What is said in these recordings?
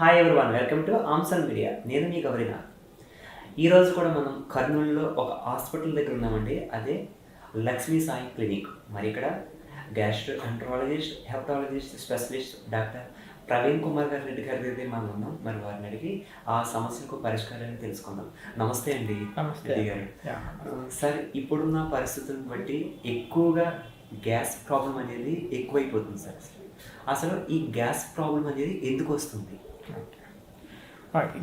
Hi everyone, welcome to ఆమ్సన్ media. నేను మీ గౌరీనాథ్. ఈరోజు కూడా మనం కర్నూలులో ఒక హాస్పిటల్ దగ్గర ఉన్నామండి. అదే లక్ష్మీ సాయి క్లినిక్. మరి ఇక్కడ gastroenterologist, hepatologist specialist doctor Praveen Kumar Reddy గారి దగ్గర మనం ఉన్నాం. మరి వారిని అడిగి ఆ సమస్యకు పరిష్కారాన్ని తెలుసుకుందాం. నమస్తే అండి. నమస్తే గారు. సార్, ఇప్పుడున్న పరిస్థితులను బట్టి ఎక్కువగా గ్యాస్ ప్రాబ్లం అనేది ఎక్కువైపోతుంది సార్. అసలు ఈ గ్యాస్ ప్రాబ్లం అనేది ఎందుకు వస్తుంది?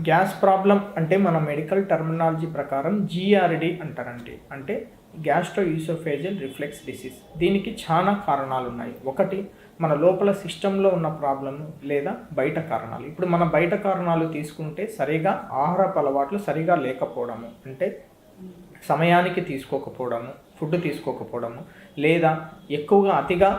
గ్యాస్ ప్రాబ్లం అంటే మన మెడికల్ టర్మినాలజీ ప్రకారం జిఆర్డి అంటారండి. అంటే గ్యాస్ట్రో ఈసోఫేజియల్ రిఫ్లెక్స్ డిసీజ్. దీనికి చాలా కారణాలు ఉన్నాయి. ఒకటి మన లోపల సిస్టంలో ఉన్న ప్రాబ్లమ్, లేదా బయట కారణాలు. ఇప్పుడు మన బయట కారణాలు తీసుకుంటే సరిగా ఆహారపు అలవాట్లు సరిగా లేకపోవడము, అంటే సమయానికి తీసుకోకపోవడము, ఫుడ్ తీసుకోకపోవడము, లేదా ఎక్కువగా అతిగా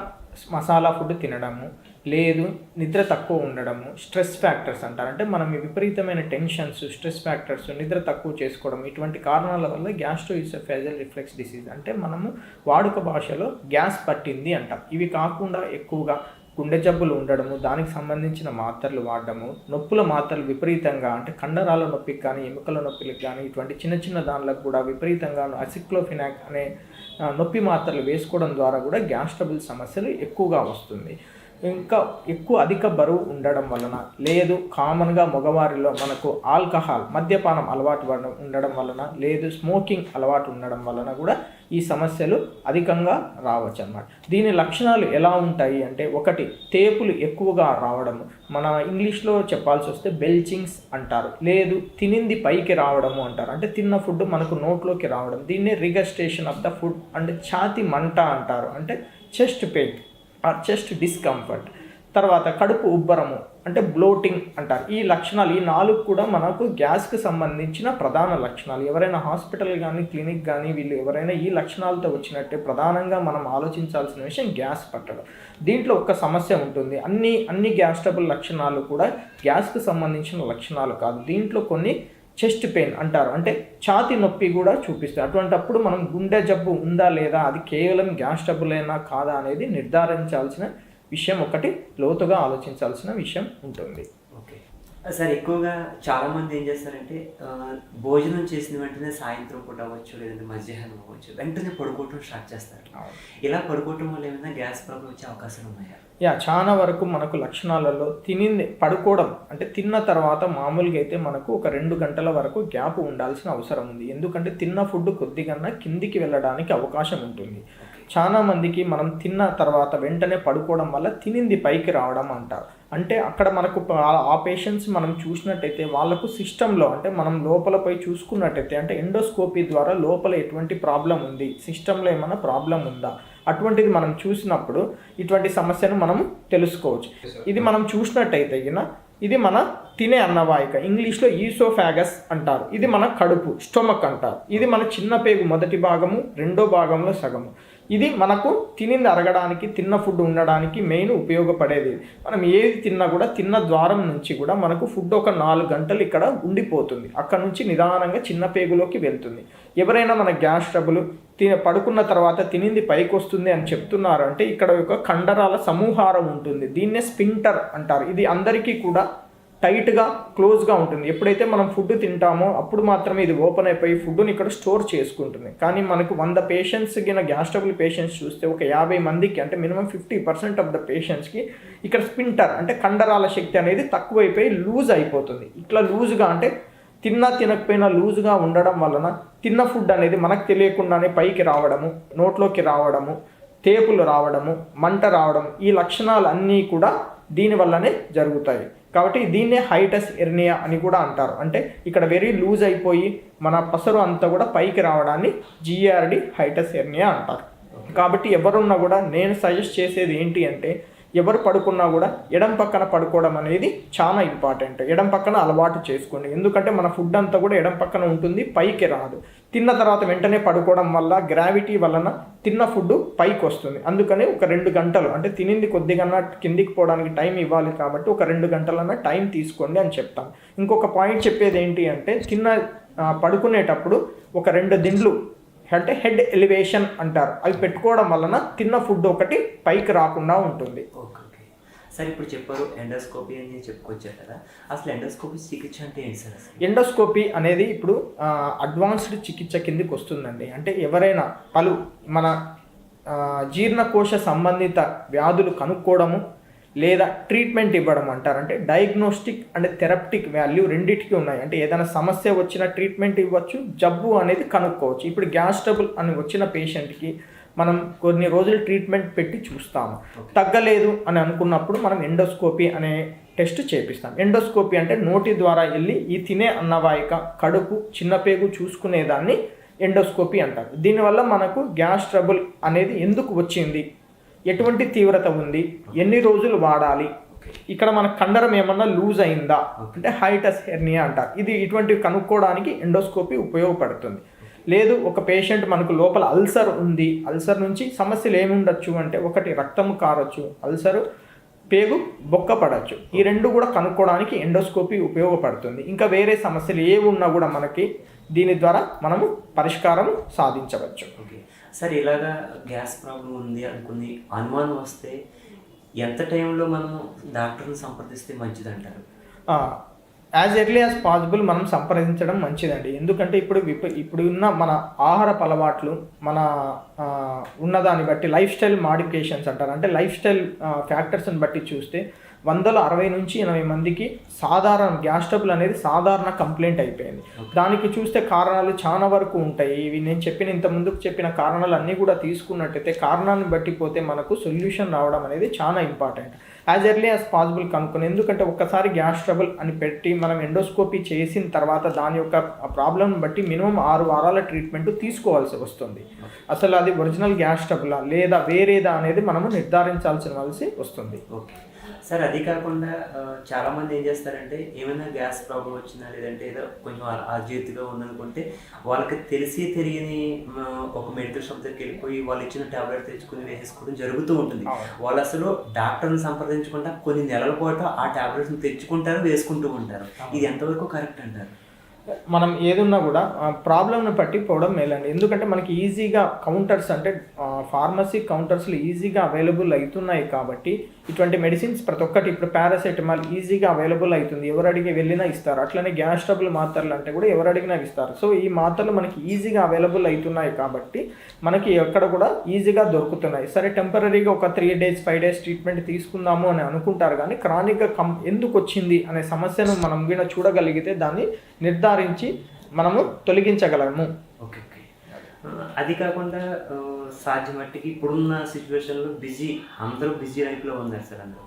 మసాలా ఫుడ్ తినడము, లేదు నిద్ర తక్కువ ఉండడము, స్ట్రెస్ ఫ్యాక్టర్స్ అంటారు. అంటే మనం విపరీతమైన టెన్షన్స్, స్ట్రెస్ ఫ్యాక్టర్స్, నిద్ర తక్కువ చేసుకోవడం, ఇటువంటి కారణాల వల్ల గ్యాస్ట్రో ఈసోఫేజియల్ రిఫ్లెక్స్ డిసీజ్ అంటే మనము వాడుక భాషలో గ్యాస్ పట్టింది అంటాం. ఇవి కాకుండా ఎక్కువగా గుండె జబ్బులు ఉండడము, దానికి సంబంధించిన మాత్రలు వాడడము, నొప్పుల మాత్రలు విపరీతంగా, అంటే కండరాల నొప్పికి కానీ ఎముకల నొప్పికి కానీ ఇటువంటి చిన్న చిన్న దానిలకు కూడా విపరీతంగా అసిక్లోఫినాక్ అనే నొప్పి మాత్రలు వేసుకోవడం ద్వారా కూడా గ్యాస్ ట్రబుల్ సమస్యలు ఎక్కువగా వస్తుంది. ఇంకా అధిక బరువు ఉండడం వలన, లేదు కామన్గా మగవారిలో మనకు ఆల్కహాల్ మద్యపానం అలవాటు ఉండడం వలన, లేదు స్మోకింగ్ అలవాటు ఉండడం వలన కూడా ఈ సమస్యలు అధికంగా రావచ్చు అన్నమాట. దీని లక్షణాలు ఎలా ఉంటాయి అంటే, ఒకటి తేపులు ఎక్కువగా రావడము, మన ఇంగ్లీష్లో చెప్పాల్సి వస్తే బెల్చింగ్స్ అంటారు, లేదు తినింది పైకి రావడము అంటారు. అంటే తిన్న ఫుడ్ మనకు నోట్లోకి రావడం, దీన్ని రిగస్టేషన్ ఆఫ్ ద ఫుడ్ అండ్ ఛాతి మంట అంటారు, అంటే chest pain or chest discomfort. తర్వాత కడుపు ఉబ్బరము అంటే బ్లోటింగ్ అంటారు. ఈ లక్షణాలు, ఈ 4 కూడా మనకు గ్యాస్కి సంబంధించిన ప్రధాన లక్షణాలు. ఎవరైనా హాస్పిటల్ కానీ క్లినిక్ కానీ వీళ్ళు ఎవరైనా ఈ లక్షణాలతో వచ్చినట్టే ప్రధానంగా మనం ఆలోచించాల్సిన విషయం గ్యాస్ పట్టడం. దీంట్లో ఒక సమస్య ఉంటుంది. అన్ని గ్యాస్ ట్రబుల్ లక్షణాలు కూడా గ్యాస్కి సంబంధించిన లక్షణాలు కాదు. దీంట్లో కొన్ని చెస్ట్ పెయిన్ అంటారు, అంటే ఛాతి నొప్పి కూడా చూపిస్తారు. అటువంటప్పుడు మనం గుండె జబ్బు ఉందా లేదా, అది కేవలం గ్యాస్ ట్రబులేనా కాదా అనేది నిర్ధారించాల్సిన విషయం, ఒకటి లోతుగా ఆలోచించాల్సిన విషయం ఉంటుంది. ఓకే సార్, ఎక్కువగా చాలామంది ఏం చేస్తారంటే భోజనం చేసిన వెంటనే సాయంత్రం పూట అవ్వచ్చు, లేదంటే మధ్యాహ్నం అవ్వచ్చు, వెంటనే పడుకోవటం స్టార్ట్ చేస్తారు. ఇలా పడుకోవటం వల్ల ఏమైనా గ్యాస్ ప్రాబ్లం వచ్చే అవకాశాలు ఉన్నాయా? చాలా వరకు మనకు లక్షణాలలో పడుకోవడం అంటే తిన్న తర్వాత మామూలుగా అయితే మనకు ఒక 2 గంటల వరకు గ్యాప్ ఉండాల్సిన అవసరం ఉంది. ఎందుకంటే తిన్న ఫుడ్ కొద్దిగా కిందికి వెళ్ళడానికి అవకాశం ఉంటుంది. చాలా మందికి మనం తిన్న తర్వాత వెంటనే పడుకోవడం వల్ల తినింది పైకి రావడం అంటారు. అంటే అక్కడ మనకు ఆ పేషెంట్స్ మనం చూసినట్టయితే వాళ్ళకు సిస్టంలో, అంటే మనం లోపలపై చూసుకున్నట్టయితే, అంటే ఎండోస్కోపీ ద్వారా లోపల ఎటువంటి ప్రాబ్లం ఉంది, సిస్టంలో ఏమైనా ప్రాబ్లం ఉందా, అటువంటిది మనం చూసినప్పుడు ఇటువంటి సమస్యను మనం తెలుసుకోవచ్చు. ఇది మనం చూసినట్టయితే ఇది మన తినే అన్నవాహిక, ఇంగ్లీష్లో ఈసోఫాగస్ అంటారు. ఇది మన కడుపు, స్టొమక్ అంటారు. ఇది మన చిన్న పేగు మొదటి భాగము, రెండో భాగంలో సగము. ఇది మనకు తినింది అరగడానికి, తిన్న ఫుడ్ ఉండడానికి మెయిన్ ఉపయోగపడేది. మనం ఏది తిన్నా కూడా తిన్న ద్వారం నుంచి కూడా మనకు ఫుడ్ ఒక 4 గంటలు ఇక్కడ ఉండిపోతుంది. అక్కడ నుంచి నిదానంగా చిన్న పేగులోకి వెళ్తుంది. ఎవరైనా మన గ్యాస్ ట్రబుల్ పడుకున్న తర్వాత తినింది పైకి వస్తుంది అని చెప్తున్నారు అంటే ఇక్కడ ఒక కండరాల సమూహారం ఉంటుంది. దీన్నే స్పింటర్ అంటారు. ఇది అందరికీ కూడా టైట్గా క్లోజ్గా ఉంటుంది. ఎప్పుడైతే మనం ఫుడ్ తింటామో అప్పుడు మాత్రమే ఇది ఓపెన్ అయిపోయి ఫుడ్ని ఇక్కడ స్టోర్ చేసుకుంటుంది. కానీ మనకు 100 పేషెంట్స్ గ్యాస్ ట్రబుల్ పేషెంట్స్ చూస్తే ఒక 50 మందికి, అంటే మినిమం 50% ఆఫ్ ద పేషెంట్స్కి ఇక్కడ స్పింటర్ అంటే కండరాల శక్తి అనేది తక్కువైపోయి లూజ్ అయిపోతుంది. ఇట్లా లూజ్గా, అంటే తినకపోయినా లూజ్గా ఉండడం వలన తిన్న ఫుడ్ అనేది మనకు తెలియకుండానే పైకి రావడము, నోట్లోకి రావడము, తేపులు రావడము, మంట రావడం, ఈ లక్షణాలు అన్నీ కూడా దీనివల్లనే జరుగుతాయి. కాబట్టి దీన్నే హైటస్ ఎర్నియా అని కూడా అంటారు. అంటే ఇక్కడ వెరీ లూజ్ అయిపోయి మన పసరు అంతా కూడా పైకి రావడాన్ని జిఆర్డి హైటస్ ఎర్నియా అంటారు. కాబట్టి ఎవరున్నా కూడా నేను సజెస్ట్ చేసేది ఏంటి అంటే, ఎవరు పడుకున్నా కూడా ఎడం పక్కన పడుకోవడం అనేది చాలా ఇంపార్టెంట్. ఎడం పక్కన అలవాటు చేసుకోండి. ఎందుకంటే మన ఫుడ్ అంతా కూడా ఎడం పక్కన ఉంటుంది, పైకి రాదు. తిన్న తర్వాత వెంటనే పడుకోవడం వల్ల గ్రావిటీ వలన తిన్న ఫుడ్ పైకి వస్తుంది. అందుకని ఒక 2 గంటలు, అంటే తినింది కొద్దిగా కిందికి పోవడానికి టైం ఇవ్వాలి కాబట్టి ఒక 2 గంటలన్నా టైం తీసుకోండి అని చెప్తాను. ఇంకొక పాయింట్ చెప్పేది ఏంటి అంటే, పడుకునేటప్పుడు ఒక 2 దిండ్లు, అంటే హెడ్ ఎలివేషన్ అంటారు, అవి పెట్టుకోవడం వలన తిన్న ఫుడ్ ఒకటి పైకి రాకుండా ఉంటుంది. ఓకే. సార్ ఇప్పుడు చెప్పారు ఎండోస్కోపీ అని చెప్పుకొచ్చారు కదా, అసలు ఎండోస్కోపీ చికిత్స అంటే ఏంటి సార్ అసలు? ఎండోస్కోపీ అనేది ఇప్పుడు అడ్వాన్స్డ్ చికిత్స కిందకి వస్తుందండి. అంటే ఎవరైనా మన జీర్ణకోశ సంబంధిత వ్యాధులు కనుక్కోవడము లేదా ట్రీట్మెంట్ ఇవ్వడం అంటారు. అంటే డయాగ్నోస్టిక్ అండ్ థెరప్టిక్ వాల్యూ రెండింటికి ఉన్నాయి. అంటే ఏదైనా సమస్య వచ్చిన ట్రీట్మెంట్ ఇవ్వచ్చు, జబ్బు అనేది కనుక్కోవచ్చు. ఇప్పుడు గ్యాస్ ట్రబుల్ అని వచ్చిన పేషెంట్కి మనం కొన్ని రోజులు ట్రీట్మెంట్ పెట్టి చూస్తాము. తగ్గలేదు అని అనుకున్నప్పుడు మనం ఎండోస్కోపీ అనే టెస్ట్ చేపిస్తాం. ఎండోస్కోపీ అంటే నోటి ద్వారా వెళ్ళి ఈ తినే అన్నవాహిక, కడుపు, చిన్నపేగు చూసుకునేదాన్ని ఎండోస్కోపీ అంటారు. దీనివల్ల మనకు గ్యాస్ ట్రబుల్ అనేది ఎందుకు వచ్చింది, ఎటువంటి తీవ్రత ఉంది, ఎన్ని రోజులు వాడాలి, ఇక్కడ మన కండరం ఏమన్నా లూజ్ అయిందా అంటే హైటస్ హెర్నియా అంటారు. ఇటువంటివి కనుక్కోవడానికి ఎండోస్కోపీ ఉపయోగపడుతుంది. లేదు ఒక పేషెంట్ మనకు లోపల అల్సర్ ఉంది, అల్సర్ నుంచి సమస్యలు ఏముండొచ్చు అంటే ఒకటి రక్తం కారొచ్చు, అల్సరు, పేగు బొక్క పడవచ్చు. ఈ రెండు కూడా కనుక్కోవడానికి ఎండోస్కోపీ ఉపయోగపడుతుంది. ఇంకా వేరే సమస్యలు ఏ ఉన్నా కూడా మనకి దీని ద్వారా మనము పరిష్కారం సాధించవచ్చు. ఓకే సార్, ఇలాగా గ్యాస్ ప్రాబ్లం ఉంది అనుకుని అనుమానం వస్తే ఎంత టైంలో మనం డాక్టర్ని సంప్రదిస్తే మంచిది అంటారు? యాజ్ ఎర్లీ యాజ్ పాసిబుల్ మనం సంప్రదించడం మంచిదండి. ఎందుకంటే ఇప్పుడు ఉన్న మన ఆహారపు అలవాట్లు, మన ఉన్నదాన్ని బట్టి లైఫ్ స్టైల్ మాడిఫికేషన్స్ అంటారు. అంటే లైఫ్ స్టైల్ ఫ్యాక్టర్స్ని బట్టి చూస్తే 160 నుంచి 80 మందికి సాధారణ గ్యాస్ ట్రబుల్ అనేది సాధారణ కంప్లైంట్ అయిపోయింది. దానికి చూస్తే కారణాలు చాలా వరకు ఉంటాయి. ఇవి నేను ఇంత ముందుకు చెప్పిన కారణాలు అన్నీ కూడా తీసుకున్నట్టయితే కారణాన్ని బట్టి పోతే మనకు సొల్యూషన్ రావడం అనేది చాలా important. As early as possible కనుక్కొని, ఎందుకంటే ఒక్కసారి గ్యాస్ ట్రబుల్ అని పెట్టి మనం ఎండోస్కోపీ చేసిన తర్వాత దాని యొక్క ప్రాబ్లమ్ని బట్టి మినిమం 6 వారాల ట్రీట్మెంట్ తీసుకోవాల్సి వస్తుంది. అసలు అది ఒరిజినల్ గ్యాస్ ట్రబులా లేదా వేరేదా అనేది మనము నిర్ధారించాల్సి వస్తుంది. ఓకే సార్, అది కాకుండా చాలామంది ఏం చేస్తారంటే ఏమైనా గ్యాస్ ప్రాబ్లం వచ్చినా లేదంటే ఏదో కొంచెం అజీర్తిగా ఉందనుకుంటే వాళ్ళకి తెలియని ఒక మెడికల్ షాప్ దగ్గరికి వెళ్ళిపోయి వాళ్ళు ఇచ్చిన టాబ్లెట్ తెచ్చుకుని వేసేసుకోవడం జరుగుతూ ఉంటుంది. వాళ్ళు అసలు డాక్టర్ని సంప్రదించకుండా కొన్ని నెలల పాటు ఆ టాబ్లెట్స్ని తెచ్చుకుంటారు, వేసుకుంటూ ఉంటారు. ఇది ఎంతవరకు కరెక్ట్ అంటారు? మనం ఏదున్నా కూడా ప్రాబ్లమ్ని బట్టి పోవడం మేలండి. ఎందుకంటే మనకి ఈజీగా కౌంటర్స్ అంటే ఫార్మసీ కౌంటర్స్లో ఈజీగా అవైలబుల్ అవుతున్నాయి కాబట్టి ఇటువంటి మెడిసిన్స్ ప్రతి ఒక్కటి ఇప్పుడు పారాసెటమాల్ ఈజీగా అవైలబుల్ అవుతుంది, ఎవరు అడిగి వెళ్ళినా ఇస్తారు. అట్లనే గ్యాస్ ట్రబుల్ మాత్రలు అంటే కూడా ఎవరు అడిగినా ఇస్తారు. సో ఈ మాత్రలు మనకి ఈజీగా అవైలబుల్ అవుతున్నాయి కాబట్టి మనకి ఎక్కడ కూడా ఈజీగా దొరుకుతున్నాయి. సరే టెంపరీగా ఒక 3 days 5 days ట్రీట్మెంట్ తీసుకుందాము అని అనుకుంటారు, కానీ క్రానిక్గా ఎందుకు వచ్చింది అనే సమస్యను మనం కూడా చూడగలిగితే దాన్ని నిర్ధారించి మనము తొలగించగలము. ఓకే, అది కాకుండా సాధ్యమట్టికి ఇప్పుడున్న సిచ్యువేషన్లో అందరూ బిజీ లైఫ్లో ఉన్నారు సార్. అందరూ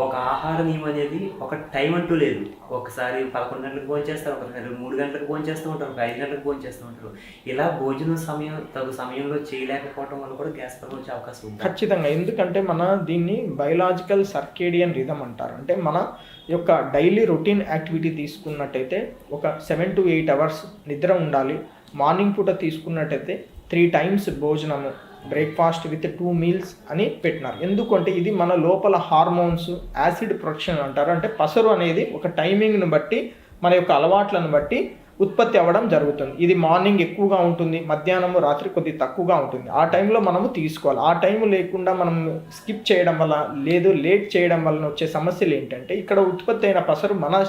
ఒక ఆహార నియమం అనేది ఒక టైం అంటూ లేదు. ఒకసారి 11 గంటలకు భోజనం చేస్తారు, ఒకసారి 3 గంటలకు భోజనం చేస్తూ ఉంటారు, 5 గంటలకు భోజనం చేస్తూ ఉంటారు. ఇలా భోజనం తగు సమయంలో చేయలేకపోవడం వల్ల కూడా గ్యాస్ ప్రాబ్లం వచ్చే అవకాశం ఉంది ఖచ్చితంగా. ఎందుకంటే మన దీన్ని బయలాజికల్ సర్కేడియన్ రిథమ్ అంటారు. అంటే మన యొక్క డైలీ రొటీన్ యాక్టివిటీ తీసుకున్నట్టయితే ఒక 7 to 8 hours నిద్ర ఉండాలి. మార్నింగ్ పూట తీసుకున్నట్టయితే 3 times భోజనము, బ్రేక్ఫాస్ట్ విత్ 2 meals అని పెట్టినారు. ఎందుకంటే ఇది మన లోపల హార్మోన్స్, యాసిడ్ ప్రొడక్షన్ అంటారు. అంటే పసరు అనేది ఒక టైమింగ్ను బట్టి మన యొక్క అలవాట్లను బట్టి ఉత్పత్తి అవ్వడం జరుగుతుంది. ఇది మార్నింగ్ ఎక్కువగా ఉంటుంది, మధ్యాహ్నం రాత్రి కొద్ది తక్కువగా ఉంటుంది. ఆ టైంలో మనము తీసుకోవాలి. ఆ టైం లేకుండా మనం స్కిప్ చేయడం వల్ల లేదు లేట్ చేయడం వలన వచ్చే సమస్యలు ఏంటంటే ఇక్కడ ఉత్పత్తి అయిన పసరు మన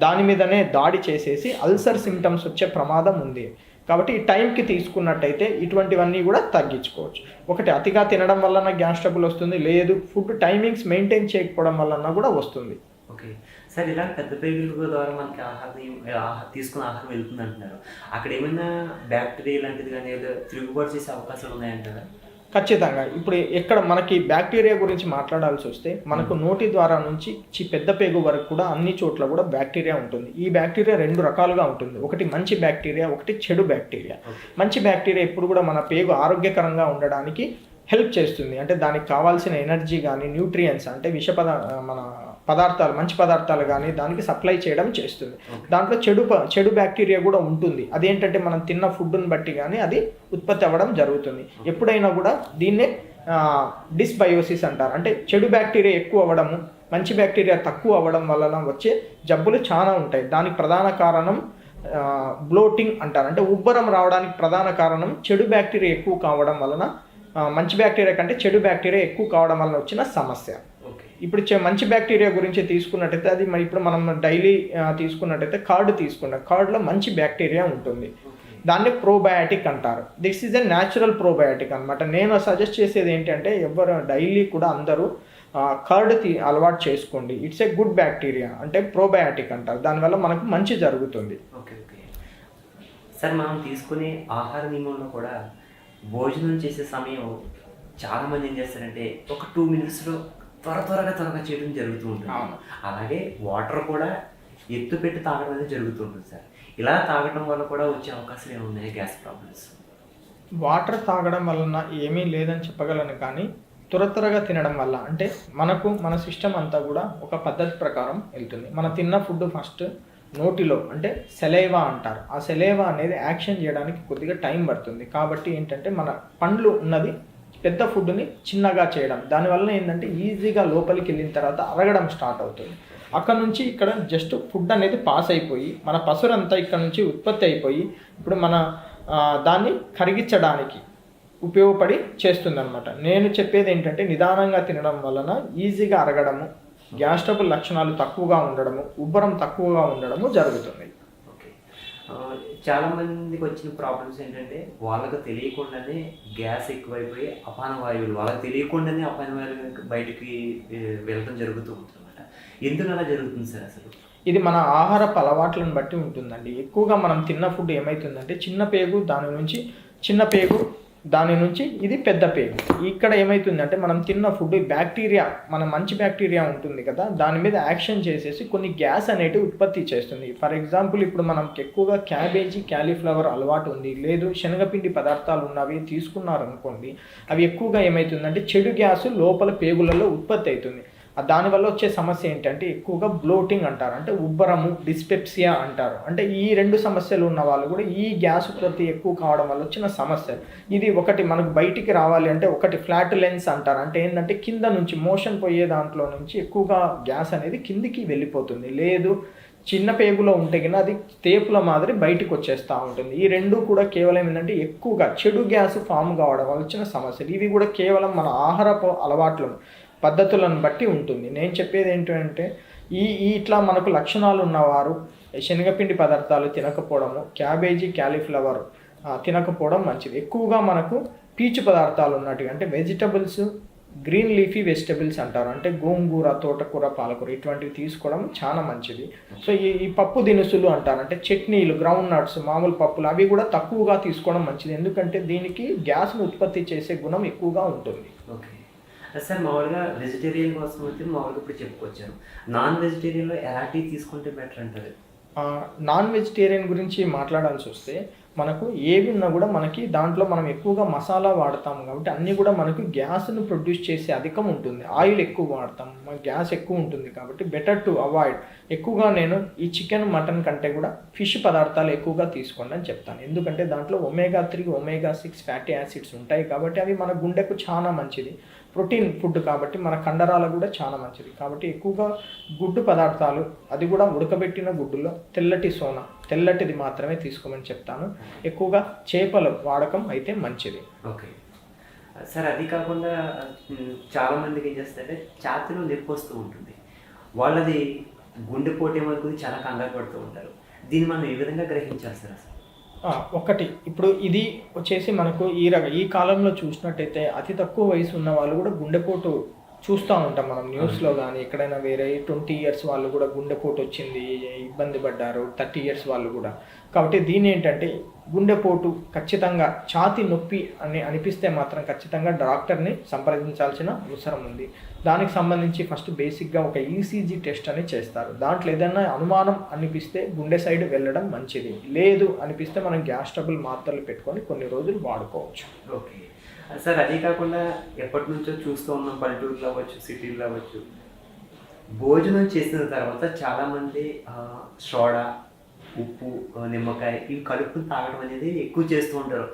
దాని మీదనే దాడి చేసేసి అల్సర్ సిమ్టమ్స్ వచ్చే ప్రమాదం ఉంది. కాబట్టి ఈ టైంకి తీసుకున్నట్టయితే ఇటువంటివన్నీ కూడా తగ్గించుకోవచ్చు. ఒకటి అతిగా తినడం వలన గ్యాస్ ట్రబుల్ వస్తుంది, లేదు ఫుడ్ టైమింగ్స్ మెయింటైన్ చేయకపోవడం వలన కూడా వస్తుంది. ఓకే సార్, ఇలా పెద్ద పేగుల ద్వారా మనకి తీసుకున్న ఆహారం వెళ్తుంది అంటున్నారు. అక్కడ ఏమైనా బ్యాక్టీరియా లాంటిది కానీ తిరుగుబాటు చేసే అవకాశాలు ఉన్నాయంటారా? ఖచ్చితంగా. ఇప్పుడు ఎక్కడ మనకి బ్యాక్టీరియా గురించి మాట్లాడాల్సి వస్తే మనకు నోటి ద్వారా నుంచి పెద్ద పేగు వరకు కూడా అన్ని చోట్ల కూడా బ్యాక్టీరియా ఉంటుంది. ఈ బ్యాక్టీరియా 2 రకాలుగా ఉంటుంది. ఒకటి మంచి బ్యాక్టీరియా, ఒకటి చెడు బ్యాక్టీరియా. మంచి బ్యాక్టీరియా ఎప్పుడు కూడా మన పేగు ఆరోగ్యకరంగా ఉండడానికి హెల్ప్ చేస్తుంది. అంటే దానికి కావాల్సిన ఎనర్జీ కానీ న్యూట్రియంట్స్ అంటే మన పదార్థాలు, మంచి పదార్థాలు కానీ దానికి సప్లై చేయడం చేస్తుంది. దాంట్లో చెడు బ్యాక్టీరియా కూడా ఉంటుంది. అదేంటంటే మనం తిన్న ఫుడ్ని బట్టి కానీ అది ఉత్పత్తి అవ్వడం జరుగుతుంది. ఎప్పుడైనా కూడా దీన్నే డిస్బయోసిస్ అంటారు. అంటే చెడు బ్యాక్టీరియా ఎక్కువ అవ్వడము, మంచి బ్యాక్టీరియా తక్కువ అవ్వడం వలన వచ్చే జబ్బులు చాలా ఉంటాయి. దానికి ప్రధాన కారణం బ్లోటింగ్ అంటారు. అంటే ఉబ్బరం రావడానికి ప్రధాన కారణం చెడు బ్యాక్టీరియా ఎక్కువ కావడం వలన, మంచి బ్యాక్టీరియా కంటే చెడు బ్యాక్టీరియా ఎక్కువ కావడం వలన వచ్చిన సమస్య. ఓకే. ఇప్పుడు మంచి బ్యాక్టీరియా గురించి తీసుకున్నట్టయితే అది ఇప్పుడు మనం డైలీ తీసుకున్నట్టయితే కర్డ్ తీసుకున్నాం, కర్డ్లో మంచి బ్యాక్టీరియా ఉంటుంది, దాన్ని ప్రోబయాటిక్ అంటారు. This is a natural probiotic అనమాట. నేను సజెస్ట్ చేసేది ఏంటంటే ఎవరు డైలీ కూడా అందరూ కర్డ్ అలవాటు చేసుకోండి. ఇట్స్ ఏ గుడ్ బ్యాక్టీరియా, అంటే ప్రోబయాటిక్ అంటారు, దానివల్ల మనకు మంచి జరుగుతుంది. ఓకే ఓకే సార్, మనం తీసుకునే ఆహార నియమంలో కూడా భోజనం చేసే సమయం చాలామంది ఏం చేస్తారంటే ఒక 2 minutesలో త్వరగా చేయడం జరుగుతూ ఉంటుంది. అలాగే వాటర్ కూడా ఎత్తు పెట్టి తాగడం అనేది జరుగుతూ ఉంటుంది సార్. ఇలా తాగడం వల్ల కూడా వచ్చే అవకాశాలు ఏమున్నాయి గ్యాస్ ప్రాబ్లమ్స్? వాటర్ తాగడం వలన ఏమీ లేదని చెప్పగలను, కానీ త్వరగా తినడం వల్ల అంటే మన సిస్టమ్ అంతా కూడా ఒక పద్ధతి ప్రకారం వెళ్తుంది. మనం తిన్న ఫుడ్ ఫస్ట్ నోటిలో అంటే సెలైవా అంటారు, ఆ సెలైవా అనేది యాక్షన్ చేయడానికి కొద్దిగా టైం పడుతుంది. కాబట్టి ఏంటంటే మన పండ్లు ఉన్నది పెద్ద ఫుడ్ని చిన్నగా చేయడం, దానివల్ల ఏంటంటే ఈజీగా లోపలికి వెళ్ళిన తర్వాత అరగడం స్టార్ట్ అవుతుంది. అక్కడ నుంచి ఇక్కడ జస్ట్ ఫుడ్ అనేది పాస్ అయిపోయి మన పసురంతా ఇక్కడ నుంచి ఉత్పత్తి అయిపోయి ఇప్పుడు మన దాన్ని కరిగించడానికి ఉపయోగపడి చేస్తుందన్నమాట. నేను చెప్పేది ఏంటంటే నిదానంగా తినడం వలన ఈజీగా అరగడము, గ్యాస్ ట్రబుల్ లక్షణాలు తక్కువగా ఉండడము, ఉబ్బరం తక్కువగా ఉండడము జరుగుతుంది. ఓకే, చాలామందికి వచ్చిన ప్రాబ్లమ్స్ ఏంటంటే వాళ్ళకు తెలియకుండానే గ్యాస్ ఎక్కువైపోయి అపాన వాయువులు, వాళ్ళకి తెలియకుండానే అపాన వాయువులు బయటికి వెళ్ళడం జరుగుతూ ఉంటుంది అనమాట. ఎందుకు అలా జరుగుతుంది సార్ అసలు? ఇది మన ఆహారపు అలవాట్లను బట్టి ఉంటుందండి. ఎక్కువగా మనం తిన్న ఫుడ్ ఏమవుతుందంటే చిన్న పేగు దాని నుంచి ఇది పెద్ద పేగు. ఇక్కడ ఏమవుతుందంటే మనం తిన్న ఫుడ్ బ్యాక్టీరియా, మన మంచి బ్యాక్టీరియా ఉంటుంది కదా, దాని మీద యాక్షన్ చేసేసి కొన్ని గ్యాస్ అనేటివి ఉత్పత్తి చేస్తుంది. ఫర్ ఎగ్జాంపుల్ ఇప్పుడు మనం ఎక్కువగా క్యాబేజీ, క్యాలీఫ్లవర్ అలవాటు ఉంది, లేదు శనగపిండి పదార్థాలు ఉన్నవి తీసుకున్నారనుకోండి, అవి ఎక్కువగా ఏమవుతుందంటే చెడు గ్యాస్ లోపల పేగులలో ఉత్పత్తి అవుతుంది. దానివల్ల వచ్చే సమస్య ఏంటంటే ఎక్కువగా బ్లోటింగ్ అంటారు, అంటే ఉబ్బరము, డిస్పెప్సియా అంటారు. అంటే ఈ 2 సమస్యలు ఉన్న వాళ్ళు కూడా ఈ గ్యాస్ ఉత్పత్తి ఎక్కువ కావడం వల్ల వచ్చిన సమస్య ఇది. ఒకటి మనకు బయటికి రావాలి అంటే ఒకటి ఫ్లాటులెన్స్ అంటారు, అంటే ఏంటంటే కింద నుంచి మోషన్ పోయే దాంట్లో నుంచి ఎక్కువగా గ్యాస్ అనేది కిందికి వెళ్ళిపోతుంది. లేదు చిన్న పేగులో ఉంటే కన్నా అది తేపుల మాదిరి బయటకు వచ్చేస్తూ ఉంటుంది. ఈ 2 కూడా కేవలం ఏంటంటే ఎక్కువగా చెడు గ్యాస్ ఫామ్ కావడం వల్ల వచ్చిన సమస్యలు. ఇవి కూడా కేవలం మన ఆహారపు అలవాట్లను పద్ధతులను బట్టి ఉంటుంది. నేను చెప్పేది ఏంటంటే ఇట్లా మనకు లక్షణాలు ఉన్నవారు శనగపిండి పదార్థాలు తినకపోవడము, క్యాబేజీ, క్యాలీఫ్లవర్ తినకపోవడం మంచిది. ఎక్కువగా మనకు పీచు పదార్థాలు ఉన్నట్టుగా అంటే వెజిటబుల్స్, గ్రీన్ లీఫీ వెజిటబుల్స్ అంటారు, అంటే గోంగూర, తోటకూర, పాలకూర ఇటువంటివి తీసుకోవడం చాలా మంచిది. సో ఈ పప్పు దినుసులు అంటారు, అంటే చట్నీలు, గ్రౌండ్ నట్స్, మామూలు పప్పులు అవి కూడా తక్కువగా తీసుకోవడం మంచిది, ఎందుకంటే దీనికి గ్యాస్ను ఉత్పత్తి చేసే గుణం ఎక్కువగా ఉంటుంది. ఓకే సార్, మామూలుగా వెజిటేరియన్ కోసం అయితే మామూలుగా ఇప్పుడు చెప్పుకొచ్చారు. నాన్ వెజిటేరియన్లో ఎలాంటివి తీసుకుంటే బెటర్ అంటారు? నాన్ వెజిటేరియన్ గురించి మాట్లాడాల్సి వస్తే మనకు ఏవి ఉన్నా కూడా మనకి దాంట్లో మనం ఎక్కువగా మసాలా వాడతాం కాబట్టి అన్నీ కూడా మనకు గ్యాస్ను ప్రొడ్యూస్ చేసే అధికం ఉంటుంది. ఆయిల్ ఎక్కువ వాడతాం, గ్యాస్ ఎక్కువ ఉంటుంది కాబట్టి బెటర్ టు అవాయిడ్. ఎక్కువగా నేను ఈ చికెన్, మటన్ కంటే కూడా ఫిష్ పదార్థాలు ఎక్కువగా తీసుకోండి అని చెప్తాను, ఎందుకంటే దాంట్లో omega-3, omega-6 ఫ్యాటీ యాసిడ్స్ ఉంటాయి కాబట్టి అవి మన గుండెకు చాలా మంచిది. ప్రోటీన్ ఫుడ్ కాబట్టి మన కండరాలకు కూడా చాలా మంచిది. కాబట్టి ఎక్కువగా గుడ్డు పదార్థాలు, అది కూడా ఉడకబెట్టిన గుడ్డులో తెల్లటిది మాత్రమే తీసుకోమని చెప్తాను. ఎక్కువగా చేపల వాడకం అయితే మంచిది. ఓకే సార్, అది కాకుండా చాలామందికి ఏం చేస్తారంటే ఛాతీలో నొప్పి వస్తూ ఉంటుంది, వాళ్ళది గుండెపోటు ఏమనుకుని చాలా కంగారు పడుతూ ఉంటారు. దీన్ని మనం ఏ విధంగా గ్రహించాలి సార్ అసలు? ఒకటి ఇప్పుడు ఇది వచ్చేసి మనకు ఈ కాలంలో చూసినట్టయితే అతి తక్కువ వయసు ఉన్న వాళ్ళు కూడా గుండెపోటు చూస్తూ ఉంటాం మనం న్యూస్లో కానీ ఎక్కడైనా. వేరే 20 years వాళ్ళు కూడా గుండెపోటు వచ్చింది, ఇబ్బంది పడ్డారు, 30 years వాళ్ళు కూడా. కాబట్టి దీని ఏంటంటే గుండెపోటు ఖచ్చితంగా ఛాతీ నొప్పి అని అనిపిస్తే మాత్రం ఖచ్చితంగా డాక్టర్ని సంప్రదించాల్సిన అవసరం ఉంది. దానికి సంబంధించి ఫస్ట్ బేసిక్గా ఒక ఈసీజీ టెస్ట్ అని చేస్తారు. దాంట్లో ఏదైనా అనుమానం అనిపిస్తే గుండె సైడ్ వెళ్ళడం మంచిది, లేదు అనిపిస్తే మనం గ్యాస్ ట్రబుల్ మాత్రలు పెట్టుకొని కొన్ని రోజులు వాడుకోవచ్చు. ఓకే సార్, అది కాకుండా ఎప్పటి నుంచో చూస్తూ ఉన్నాం, పల్లెటూరులో అవ్వచ్చు, సిటీల్లో అవ్వచ్చు, భోజనం చేసిన తర్వాత చాలామంది సోడా, ఉప్పు, నిమ్మకాయ ఇవి కలుపుకుని తాగడం అనేది ఎక్కువ చేస్తూ ఉంటారు.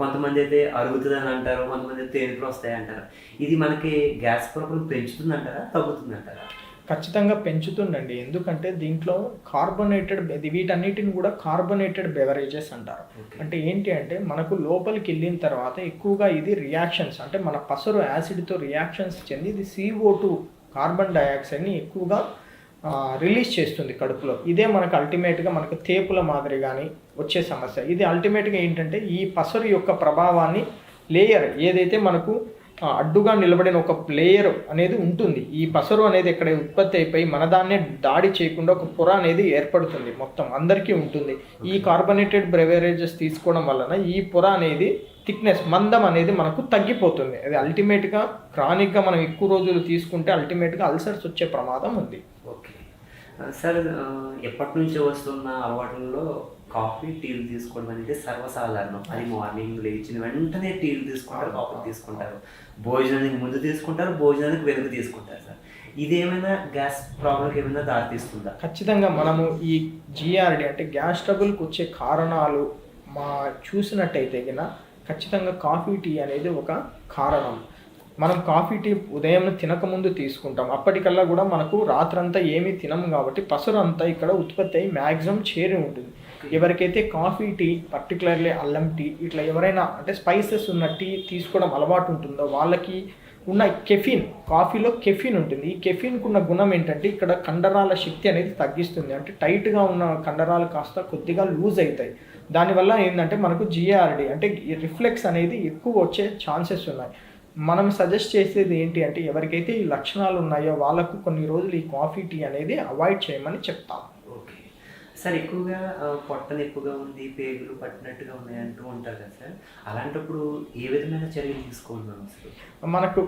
కొంతమంది అయితే అరుగుతుంది అని అంటారు, కొంతమంది తేనెలు వస్తాయి అంటారు. ఇది మనకి గ్యాస్ ప్రాబ్లం పెంచుతుంది అంటారా, తగ్గుతుంది అంటారా? ఖచ్చితంగా పెంచుతుందండి, ఎందుకంటే దీంట్లో వీటన్నిటిని కూడా కార్బొనేటెడ్ బెవరేజెస్ అంటారు. అంటే ఏంటి అంటే మనకు లోపలికి వెళ్ళిన తర్వాత ఎక్కువగా ఇది రియాక్షన్స్, అంటే మన పసరు యాసిడ్తో రియాక్షన్స్ చెంది ఇది CO2 కార్బన్ డయాక్సైడ్ని ఎక్కువగా రిలీజ్ చేస్తుంది కడుపులో. ఇదే మనకు అల్టిమేట్గా మనకు తేపుల మాదిరి కానీ వచ్చే సమస్య. ఇది అల్టిమేట్గా ఏంటంటే ఈ పసరు యొక్క ప్రభావాన్ని లేయర్ ఏదైతే మనకు అడ్డుగా నిలబడిన ఒక లేయర్ అనేది ఉంటుంది. ఈ పసరు అనేది ఎక్కడ ఉత్పత్తి అయిపోయి మన దాన్నే దాడి చేయకుండా ఒక పొర అనేది ఏర్పడుతుంది, మొత్తం అందరికీ ఉంటుంది. ఈ కార్బోనేటెడ్ బ్రెవరేజెస్ తీసుకోవడం వలన ఈ పొర అనేది థిక్నెస్ మందం అనేది మనకు తగ్గిపోతుంది. అది అల్టిమేట్గా క్రానిక్గా మనం ఎక్కువ రోజులు తీసుకుంటే అల్టిమేట్గా అల్సర్స్ వచ్చే ప్రమాదం ఉంది. ఓకే సార్, ఎప్పటి నుంచో వస్తున్న అలవాట్లలో కాఫీ టీలు తీసుకోవడం అనేది సర్వసాధారణం. అది మార్నింగ్ లేచిన వెంటనే టీలు తీసుకుంటారు, కాఫీ తీసుకుంటారు, భోజనానికి ముందు తీసుకుంటారు, భోజనానికి వెనుక తీసుకుంటారు. సార్ ఇదేమైనా గ్యాస్ ప్రాబ్లంకి ఏమైనా దారితీస్తుందా? ఖచ్చితంగా మనము ఈ జిఆర్డి అంటే గ్యాస్ ట్రబుల్కి వచ్చే కారణాలు చూసినట్టయితే కన్నా ఖచ్చితంగా కాఫీ టీ అనేది ఒక కారణం. మనం కాఫీ టీ ఉదయం తినకముందు తీసుకుంటాం, అప్పటికల్లా కూడా మనకు రాత్రంతా ఏమీ తినము కాబట్టి పసరు అంతా ఇక్కడ ఉత్పత్తి అయ్యి మ్యాక్సిమం చేరి ఉంటుంది. ఎవరికైతే కాఫీ టీ పర్టికులర్లీ అల్లం టీ ఇట్లా ఎవరైనా అంటే స్పైసెస్ ఉన్న టీ తీసుకోవడం అలవాటు ఉంటుందో వాళ్ళకి ఉన్న కెఫిన్, కాఫీలో కెఫిన్ ఉంటుంది. ఈ కెఫిన్కు ఉన్న గుణం ఏంటంటే ఇక్కడ కండరాల శక్తి అనేది తగ్గిస్తుంది. అంటే టైట్గా ఉన్న కండరాలు కాస్త కొద్దిగా లూజ్ అవుతాయి. దానివల్ల ఏంటంటే మనకు జిఆర్డి అంటే రిఫ్లెక్స్ అనేది ఎక్కువ వచ్చే ఛాన్సెస్ ఉన్నాయి. మనం సజెస్ట్ చేసేది ఏంటి అంటే ఎవరికైతే ఈ లక్షణాలు ఉన్నాయో వాళ్ళకు కొన్ని రోజులు ఈ కాఫీ టీ అనేది అవాయిడ్ చేయమని చెప్తాం. ఓకే సార్, ఎక్కువగా పొట్టను ఎక్కువగా ఉంది, పేగులు పట్టినట్టుగా ఉన్నాయి అంటూ ఉంటారు కదా సార్, అలాంటప్పుడు ఏ విధమైన చర్యలు తీసుకోవాలి అసలు?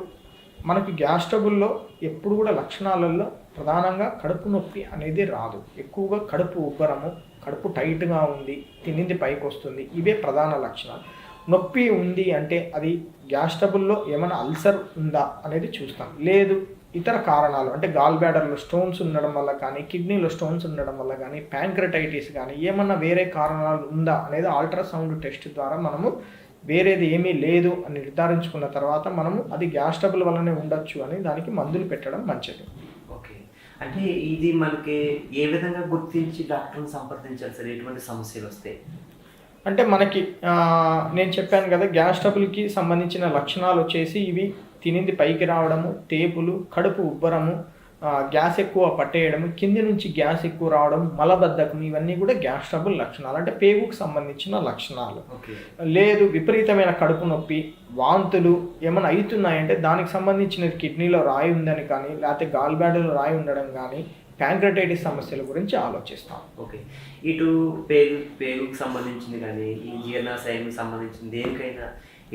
మనకి గ్యాస్ ట్రబుల్లో ఎప్పుడు కూడా లక్షణాలలో ప్రధానంగా కడుపు నొప్పి అనేది రాదు. ఎక్కువగా కడుపు ఉబ్బరము, కడుపు టైట్గా ఉంది, తినింది పైకి వస్తుంది, ఇవే ప్రధాన లక్షణాలు. నొప్పి ఉంది అంటే అది గ్యాస్ ట్రబుల్లో ఏమైనా అల్సర్ ఉందా అనేది చూస్తాం. లేదు ఇతర కారణాలు అంటే గాల్ బ్లాడర్లో స్టోన్స్ ఉండడం వల్ల కానీ, కిడ్నీలో స్టోన్స్ ఉండడం వల్ల కానీ, ప్యాంక్రటైటిస్ కానీ ఏమన్నా వేరే కారణాలు ఉందా అనేది అల్ట్రాసౌండ్ టెస్ట్ ద్వారా మనము వేరేది ఏమీ లేదు అని నిర్ధారించుకున్న తర్వాత మనము అది గ్యాస్ ట్రబుల్ వల్లనే ఉండొచ్చు అని దానికి మందులు పెట్టడం మంచిది. ఓకే, అంటే ఇది మనకి ఏ విధంగా గుర్తించి డాక్టర్ని సంప్రదించాలి సార్ ఎటువంటి సమస్యలు వస్తాయి? అంటే మనకి నేను చెప్పాను కదా గ్యాస్ ట్రబుల్కి సంబంధించిన లక్షణాలు వచ్చేసి ఇవి తినింది పైకి రావడము, తేపులు, కడుపు ఉబ్బరము, గ్యాస్ ఎక్కువ పట్టేయడము, కింది నుంచి గ్యాస్ ఎక్కువ రావడం, మలబద్ధకం, ఇవన్నీ కూడా గ్యాస్ ట్రబుల్ లక్షణాలు అంటే పేగుకు సంబంధించిన లక్షణాలు. లేదు విపరీతమైన కడుపు నొప్పి, వాంతులు ఏమైనా అవుతున్నాయంటే దానికి సంబంధించిన కిడ్నీలో రాయి ఉందని కానీ, లేకపోతే గాల్ బ్లాడర్లో రాయి ఉండడం కానీ, ప్యాంక్రటైటిస్ సమస్యల గురించి ఆలోచిస్తాం. ఓకే, ఇటు పేగుకు సంబంధించింది కానీ ఈ జీర్ణాశయానికి సంబంధించింది దేనికైనా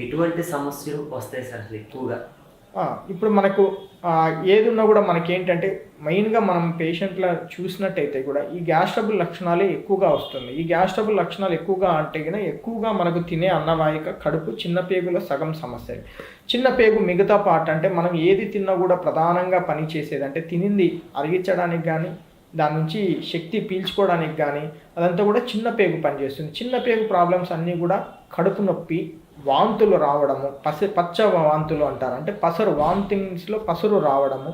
ఎటువంటి సమస్యలు వస్తాయి సార్ అసలు ఎక్కువగా? ఇప్పుడు మనకు ఏది ఉన్నా కూడా మనకి ఏంటంటే మెయిన్గా మనం పేషెంట్ల చూసినట్టయితే కూడా ఈ గ్యాస్ ట్రబుల్ లక్షణాలే ఎక్కువగా వస్తుంది. ఈ గ్యాస్ ట్రబుల్ లక్షణాలు ఎక్కువగా అంటే కన్నా ఎక్కువగా మనకు తినే అన్నవాహిక, కడుపు, చిన్న పేగులో సగం సమస్యలు. చిన్న పేగు మిగతా పార్ట్ అంటే మనం ఏది తిన్నా కూడా ప్రధానంగా పనిచేసేది అంటే తినింది అరిగించడానికి కానీ, దాని నుంచి శక్తి పీల్చుకోవడానికి కానీ అదంతా కూడా చిన్న పేగు పనిచేస్తుంది. చిన్న పేగు ప్రాబ్లమ్స్ అన్నీ కూడా కడుపు నొప్పి, వాంతులు రావడము, పచ్చ వాంతులు అంటారు అంటే పసరు, వామిటింగ్స్లో పసరు రావడము,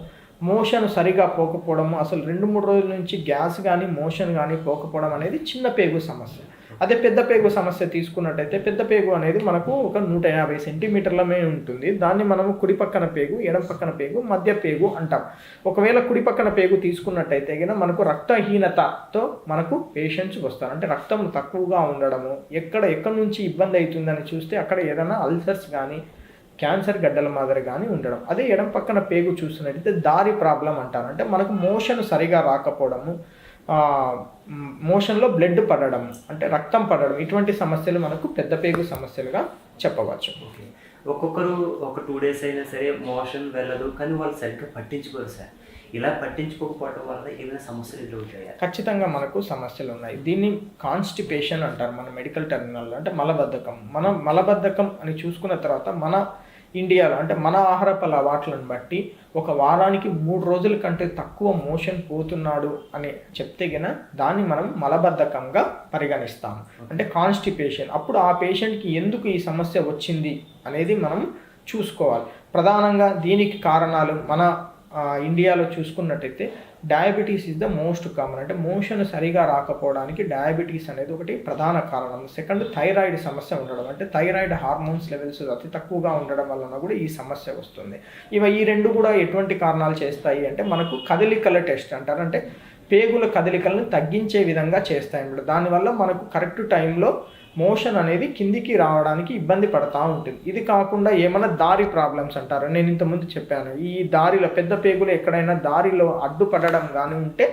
మోషన్ సరిగా పోకపోవడము, అసలు 2-3 రోజుల నుంచి గ్యాస్ కానీ మోషన్ కానీ పోకపోవడం అనేది చిన్న పేగు సమస్య. అదే పెద్ద పేగు సమస్య తీసుకున్నట్టయితే పెద్ద పేగు అనేది మనకు ఒక 150 సెంటీమీటర్లమే ఉంటుంది. దాన్ని మనము కుడి పక్కన పేగు, ఎడం పక్కన పేగు, మధ్య పేగు అంటాం. ఒకవేళ కుడి పక్కన పేగు తీసుకున్నట్టయితే కనుక మనకు రక్తహీనతతో మనకు పేషెంట్స్ వస్తారు. అంటే రక్తం తక్కువగా ఉండడము, ఎక్కడి నుంచి ఇబ్బంది అవుతుందని చూస్తే అక్కడ ఏదైనా అల్సర్స్ కానీ, క్యాన్సర్ గడ్డల మాదిరి కానీ ఉండడం. అదే ఎడం పక్కన పేగు చూస్తున్నట్టయితే దారి ప్రాబ్లం అంటారు. అంటే మనకు మోషన్ సరిగా రాకపోవడము, మోషన్లో బ్లడ్ పడడం అంటే రక్తం పడడం, ఇటువంటి సమస్యలు మనకు పెద్ద పేగు సమస్యలుగా చెప్పవచ్చు. ఓకే, ఒక్కొక్కరు ఒక 2 days అయినా సరే మోషన్ వెళ్ళదు కానీ వాళ్ళు సరిగ్గా పట్టించుకోరు సార్. ఇలా పట్టించుకోకపోవడం వల్ల ఏమైనా సమస్యలు ఎదురవుతాయా? ఖచ్చితంగా మనకు సమస్యలు ఉన్నాయి. దీన్ని కాన్స్టిపేషన్ అంటారు మన మెడికల్ టర్మినాల్లో. అంటే మలబద్ధకం అని చూసుకున్న తర్వాత మన ఇండియాలో అంటే మన ఆహారపు అలవాట్లను బట్టి ఒక వారానికి 3 రోజుల కంటే తక్కువ మోషన్ పోతున్నాడు అని చెప్తే గన దాన్ని మనం మలబద్ధకంగా పరిగణిస్తాం. అంటే కాన్స్టిపేషన్. అప్పుడు ఆ పేషెంట్కి ఎందుకు ఈ సమస్య వచ్చింది అనేది మనం చూసుకోవాలి. ప్రధానంగా దీనికి కారణాలు మన ఇండియాలో చూసుకున్నట్టయితే diabetes is the most common. అంటే మోషన్ సరిగా రాకపోవడానికి డయాబెటీస్ అనేది ఒకటి ప్రధాన కారణం. సెకండ్, థైరాయిడ్ సమస్య ఉండడం, అంటే థైరాయిడ్ హార్మోన్స్ లెవెల్స్ అతి తక్కువగా ఉండడం వలన కూడా ఈ సమస్య వస్తుంది. ఈ రెండు కూడా ఎటువంటి కారణాలు చేస్తాయి అంటే మనకు కదలికల టెస్ట్ అంటారు, అంటే పేగుల కదలికలను తగ్గించే విధంగా చేస్తాయి అన్నమాట. దానివల్ల మనకు కరెక్ట్ టైంలో మోషన్ అనేది కిందికి రావడానికి ఇబ్బంది పడతా ఉంటుంది. ఇది కాకుండా ఏమైనా దారి ప్రాబ్లమ్స్ అంటారు, నేను ఇంతకుముందు చెప్పాను. ఈ దారిలో పెద్ద పేగులు ఎక్కడైనా దారిలో అడ్డుపడడం కానీ ఉంటే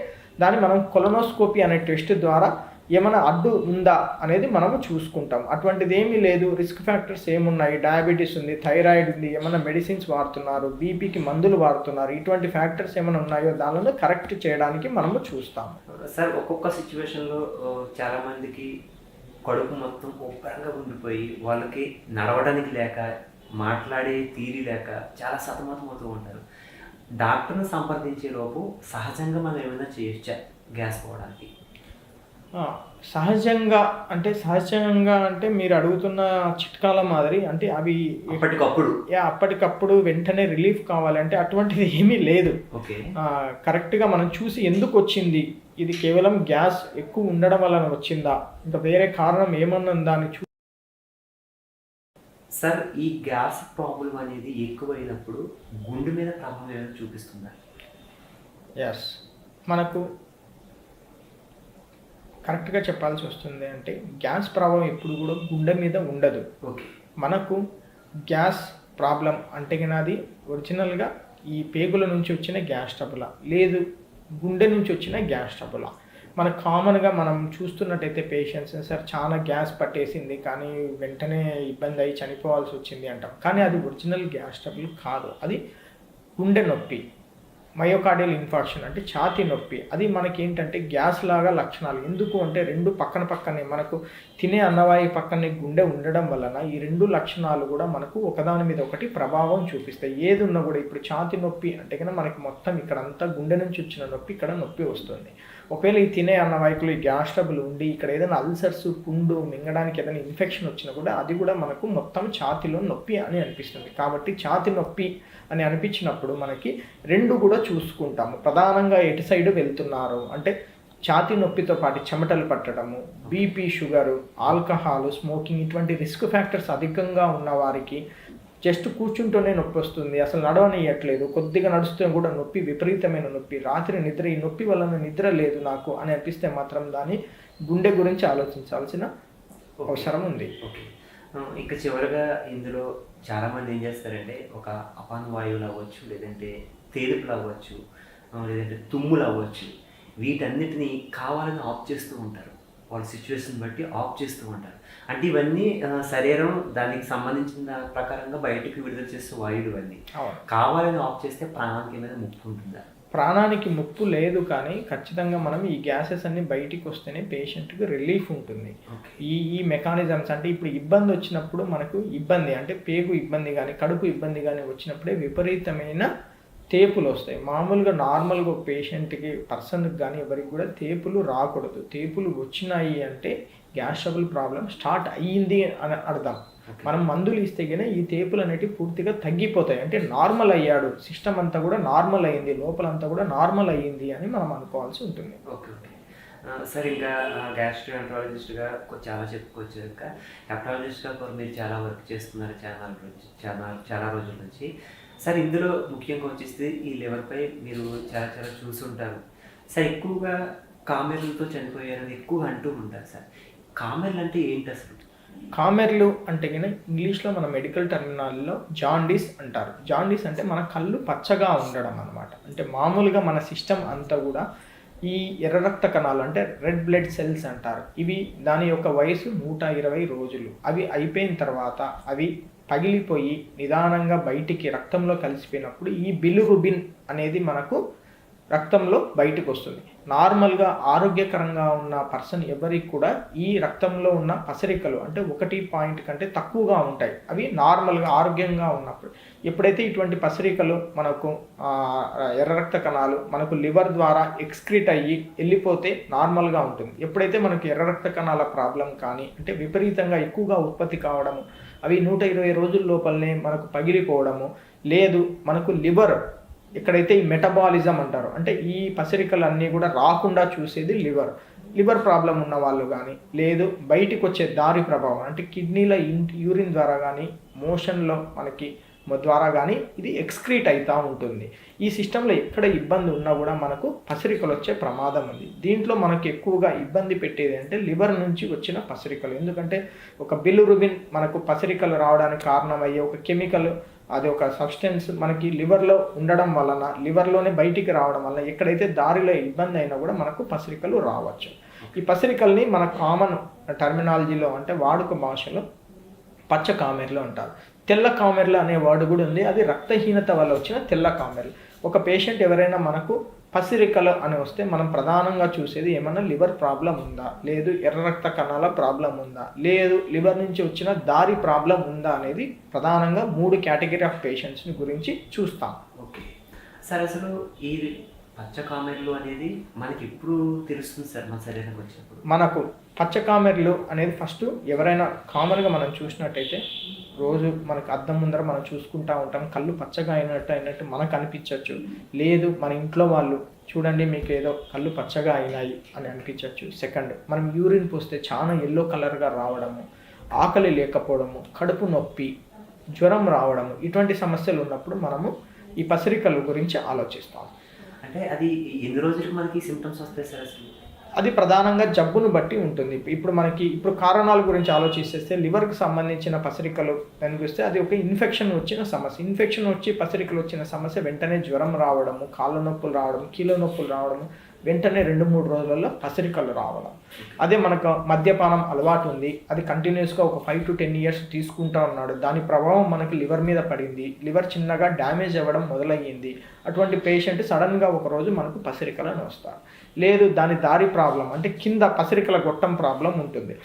దాన్ని మనం కొలనోస్కోపీ అనే టెస్ట్ ద్వారా ఏమైనా అడ్డు ఉందా అనేది మనము చూసుకుంటాం. అటువంటిది ఏమీ లేదు, రిస్క్ ఫ్యాక్టర్స్ ఏమున్నాయి, డయాబెటీస్ ఉంది, థైరాయిడ్ ఉంది, ఏమైనా మెడిసిన్స్ వాడుతున్నారు, బీపీకి మందులు వాడుతున్నారు, ఇటువంటి ఫ్యాక్టర్స్ ఏమైనా ఉన్నాయో దానిలో కరెక్ట్ చేయడానికి మనము చూస్తాం. సార్ ఒక్కొక్క సిచ్యువేషన్లో చాలామందికి కడుపు మొత్తం ఉబ్బరంగా ఉండిపోయి వాళ్ళకి నడవడానికి లేక మాట్లాడే తీరి లేక చాలా సతమతం అవుతూ ఉంటారు. డాక్టర్ని సంప్రదించే లోపు సహజంగా మనం ఏమైనా చేయొచ్చా గ్యాస్ పోవడానికి? సహజంగా అంటే మీరు అడుగుతున్న చిట్కాల మాదిరి అంటే అవి అప్పటికప్పుడు వెంటనే రిలీఫ్ కావాలంటే అటువంటిది ఏమీ లేదు. ఓకే, కరెక్ట్గా మనం చూసి ఎందుకు వచ్చింది, ఇది కేవలం గ్యాస్ ఎక్కువ ఉండడం వలన వచ్చిందా, ఇంకా వేరే కారణం ఏమన్నా దాన్ని సార్ ఈ గ్యాస్ ప్రాబ్లం అనేది ఎక్కువైనప్పుడు గుండె మీద ప్రభావం ఏమైనా చూపిస్తుందా? ఎస్, మనకు కరెక్ట్గా చెప్పాల్సి వస్తుంది అంటే గ్యాస్ ప్రభావం ఎప్పుడు కూడా గుండె మీద ఉండదు. ఓకే, మనకు గ్యాస్ ప్రాబ్లం అంటే కన్నా అది ఒరిజినల్గా ఈ పేగుల నుంచి వచ్చిన గ్యాస్ ట్రబులా లేదు గుండె నుంచి వచ్చిన గ్యాస్ ట్రబులా. మనకు కామన్గా మనం చూస్తున్నట్టయితే పేషెంట్స్ సార్ చాలా గ్యాస్ పట్టేసింది కానీ వెంటనే ఇబ్బంది అయ్యి చనిపోవాల్సి వచ్చింది అంటాం, కానీ అది ఒరిజినల్ గ్యాస్ ట్రబుల్ కాదు, అది గుండె నొప్పి, మయోకార్డియల్ ఇన్ఫార్క్షన్ అంటే ఛాతీ నొప్పి. అది మనకి ఏంటంటే గ్యాస్ లాగా లక్షణాలు. ఎందుకు అంటే రెండు పక్కనే మనకు తినే అన్నవాయు పక్కనే గుండె ఉండడం వలన ఈ రెండు లక్షణాలు కూడా మనకు ఒకదాని మీద ఒకటి ప్రభావం చూపిస్తాయి. ఏది ఉన్నా కూడా ఇప్పుడు ఛాతీ నొప్పి అంటే కన్నా మనకి మొత్తం ఇక్కడంతా గుండె నుంచి వచ్చిన నొప్పి ఇక్కడ నొప్పి వస్తుంది. ఒకవేళ ఈ తినే అన్నవాయుకులు ఈ గ్యాస్ ట్రబుల్ ఉండి ఇక్కడ ఏదైనా అల్సర్స్, పుండు, మింగడానికి ఏదైనా ఇన్ఫెక్షన్ వచ్చినా కూడా అది కూడా మనకు మొత్తం ఛాతీలో నొప్పి అని అనిపిస్తుంది. కాబట్టి ఛాతీ నొప్పి అని అనిపించినప్పుడు మనకి రెండు కూడా చూసుకుంటాము. ప్రధానంగా ఎటు సైడ్ వెళ్తున్నారు అంటే ఛాతీ నొప్పితో పాటు చెమటలు పట్టడము, బీపీ, షుగరు, ఆల్కహాల్, స్మోకింగ్ ఇటువంటి రిస్క్ ఫ్యాక్టర్స్ అధికంగా ఉన్న వారికి జస్ట్ కూర్చుంటూనే నొప్పి వస్తుంది, అసలు నడవనియట్లేదు, కొద్దిగా నడుస్తూ కూడా నొప్పి, విపరీతమైన నొప్పి, రాత్రి నిద్ర, ఈ నొప్పి వలన నిద్ర లేదు నాకు అని అనిపిస్తే మాత్రం దాని గుండె గురించి ఆలోచించాల్సిన అవసరం ఉంది. ఓకే, ఇంకా చివరిగా ఇందులో చాలామంది ఏం చేస్తారంటే ఒక అపాన వాయువులు అవ్వచ్చు, లేదంటే తేలుపులు అవ్వచ్చు, లేదంటే తుమ్ములు అవ్వచ్చు, వీటన్నిటిని కావాలని ఆఫ్ చేస్తూ ఉంటారు. వాళ్ళ సిచ్యువేషన్ బట్టి ఆఫ్ చేస్తూ ఉంటారు. అంటే ఇవన్నీ శరీరం దానికి సంబంధించిన ప్రకారంగా బయటకు విడుదల చేసే వాయువులు అన్నీ కావాలని ఆఫ్ చేస్తే ప్రాణానికి ఏమైనా ముప్పు ఉంటుందా? ప్రాణానికి ముప్పు లేదు, కానీ ఖచ్చితంగా మనం ఈ గ్యాసెస్ అన్ని బయటికి వస్తేనే పేషెంట్కి రిలీఫ్ ఉంటుంది. ఈ మెకానిజమ్స్ అంటే ఇప్పుడు ఇబ్బంది వచ్చినప్పుడు మనకు ఇబ్బంది అంటే పేగు ఇబ్బంది కానీ కడుపు ఇబ్బంది కానీ వచ్చినప్పుడే విపరీతమైన తేపులు వస్తాయి. మామూలుగా నార్మల్గా ఒక పేషెంట్కి పర్సన్కి కానీ ఎవరికి కూడా తేపులు రాకూడదు. తేపులు వచ్చినాయి అంటే గ్యాస్ ట్రబుల్ ప్రాబ్లం స్టార్ట్ అయ్యింది అని అర్థం. మనం మందులు ఇస్తే కానీ ఈ తేపులు అనేటివి పూర్తిగా తగ్గిపోతాయి, అంటే నార్మల్ అయ్యాడు, సిస్టమ్ అంతా కూడా నార్మల్ అయ్యింది, లోపలంతా కూడా నార్మల్ అయ్యింది అని మనం అనుకోవాల్సి ఉంటుంది. ఓకే ఓకే సార్, ఇంకా గ్యాస్ట్రోఎంట్రాలజిస్ట్గా చాలా చెప్పుకోవచ్చు. ఇంకా హెపటాలజిస్ట్గా కూడా మీరు చాలా వర్క్ చేస్తున్నారు చాలా రోజుల నుంచి. సార్ ఇందులో ముఖ్యంగా వచ్చేసి ఈ లివర్పై మీరు చాలా చూసుంటారు సార్. ఎక్కువగా కామెర్లతో చనిపోయారని ఎక్కువ అంటూ ఉంటారు సార్. కామెర్లు అంటే ఏంటి అసలు? కామెర్లు అంటే కన్నా ఇంగ్లీష్లో మన మెడికల్ టర్మినాల్లో జాండీస్ అంటారు. జాండీస్ అంటే మన కళ్ళు పచ్చగా ఉండడం అనమాట. అంటే మామూలుగా మన సిస్టమ్ అంతా కూడా ఈ ఎర్ర రక్త కణాలు అంటే రెడ్ బ్లడ్ సెల్స్ అంటారు. ఇవి దాని యొక్క వయసు 120 రోజులు. అవి అయిపోయిన తర్వాత అవి పగిలిపోయి నిదానంగా బయటికి రక్తంలో కలిసిపోయినప్పుడు ఈ బిలిరుబిన్ అనేది మనకు రక్తంలో బయటకు వస్తుంది. నార్మల్గా ఆరోగ్యకరంగా ఉన్న పర్సన్ ఎవరికి కూడా ఈ రక్తంలో ఉన్న పసరికలు అంటే 1 పాయింట్ కంటే తక్కువగా ఉంటాయి. అవి నార్మల్గా ఆరోగ్యంగా ఉన్నప్పుడు. ఎప్పుడైతే ఇటువంటి పసరికలు మనకు ఎర్ర రక్త కణాలు మనకు లివర్ ద్వారా ఎక్స్క్రీట్ అయ్యి వెళ్ళిపోతే నార్మల్గా ఉంటుంది. ఎప్పుడైతే మనకు ఎర్ర రక్త కణాల ప్రాబ్లం కానీ అంటే విపరీతంగా ఎక్కువగా ఉత్పత్తి కావడము, అవి 120 రోజుల లోపలనే మనకు పగిలిపోవడము, లేదు మనకు లివర్ ఎక్కడైతే ఈ మెటబాలిజం అంటారు, అంటే ఈ పసిరికలు అన్నీ కూడా రాకుండా చూసేది లివర్ ప్రాబ్లం ఉన్న వాళ్ళు కానీ, లేదు బయటికి వచ్చే దారి ప్రభావం అంటే కిడ్నీల యూరిన్ ద్వారా కానీ, మోషన్లో మనకి ద్వారా కానీ ఇది ఎక్స్క్రీట్ అవుతూ ఉంటుంది. ఈ సిస్టంలో ఎక్కడ ఇబ్బంది ఉన్నా కూడా మనకు పసిరికలు వచ్చే ప్రమాదం ఉంది. దీంట్లో మనకు ఎక్కువగా ఇబ్బంది పెట్టేది అంటే లివర్ నుంచి వచ్చిన పసిరికలు. ఎందుకంటే ఒక బిలిరుబిన్ మనకు పసిరికలు రావడానికి కారణమయ్యే ఒక కెమికల్, అది ఒక సబ్స్టెన్స్ మనకి లివర్లో ఉండడం వలన, లివర్లోనే బయటికి రావడం వలన ఎక్కడైతే దారిలో ఇబ్బంది అయినా కూడా మనకు పసిరికలు రావచ్చు. ఈ పసిరికల్ని మన కామన్ టర్మినాలజీలో అంటే వాడుక భాషలో పచ్చ కామెర్లు అంటారు. తెల్ల కామెర్లు అనే వర్డ్ కూడా ఉంది, అది రక్తహీనత వల్ల వచ్చిన తెల్ల కామెర్లు. ఒక పేషెంట్ ఎవరైనా మనకు పసిరికలు అని వస్తే మనం ప్రధానంగా చూసేది ఏమన్నా లివర్ ప్రాబ్లం ఉందా, లేదు ఎర్ర రక్త కణాల ప్రాబ్లం ఉందా, లేదు లివర్ నుంచి వచ్చిన దారి ప్రాబ్లం ఉందా అనేది ప్రధానంగా 3 కేటగిరీ ఆఫ్ పేషెంట్స్ని గురించి చూస్తాం. ఓకే సార్, అసలు ఈ పచ్చ కామెర్లు అనేది మనకి ఎప్పుడు తెలుస్తుంది సార్ మన శరీరానికి వచ్చినప్పుడు? మనకు పచ్చ కామెర్లు అనేది ఫస్ట్ ఎవరైనా కామన్గా మనం చూసినట్టయితే రోజు మనకు అద్దం ముందర మనం చూసుకుంటూ ఉంటాం, కళ్ళు పచ్చగా అయినట్టు మనకు అనిపించవచ్చు. లేదు మన ఇంట్లో వాళ్ళు చూడండి మీకు ఏదో కళ్ళు పచ్చగా అయినాయి అని అనిపించవచ్చు. సెకండ్, మనం యూరిన్ పోస్తే చాలా ఎల్లో కలర్గా రావడము, ఆకలి లేకపోవడము, కడుపు నొప్పి, జ్వరం రావడము, ఇటువంటి సమస్యలు ఉన్నప్పుడు మనము ఈ పసిరికల గురించి ఆలోచిస్తాం. అంటే అది ఎన్ని రోజులకు మనకి సిమ్టమ్స్ వస్తాయి సార్ అసలు? అది ప్రధానంగా జబ్బును బట్టి ఉంటుంది. ఇప్పుడు కారణాల గురించి ఆలోచిస్తే లివర్కి సంబంధించిన పసిరికలు కనిపిస్తే అది ఒక ఇన్ఫెక్షన్ వచ్చిన సమస్య. ఇన్ఫెక్షన్ వచ్చి పసిరికలు వచ్చిన సమస్య వెంటనే జ్వరం రావడము, కాళ్ళ నొప్పులు రావడం, కీళ్ళ నొప్పులు రావడము, వెంటనే 2-3 రోజులలో పసిరికలు రావడం. అదే మనకు మద్యపానం అలవాటు ఉంది, అది కంటిన్యూస్గా ఒక 5 to 10 years తీసుకుంటూ ఉన్నాడు, దాని ప్రభావం మనకి లివర్ మీద పడింది, లివర్ చిన్నగా డ్యామేజ్ అవ్వడం మొదలయ్యింది, అటువంటి పేషెంట్ సడన్గా ఒకరోజు మనకు పసిరికలను వస్తారు. లేదు దాని దారి ప్రాబ్లం అంటే కింద పసిరికల గొట్టం ప్రాబ్లం ఉంటుంది,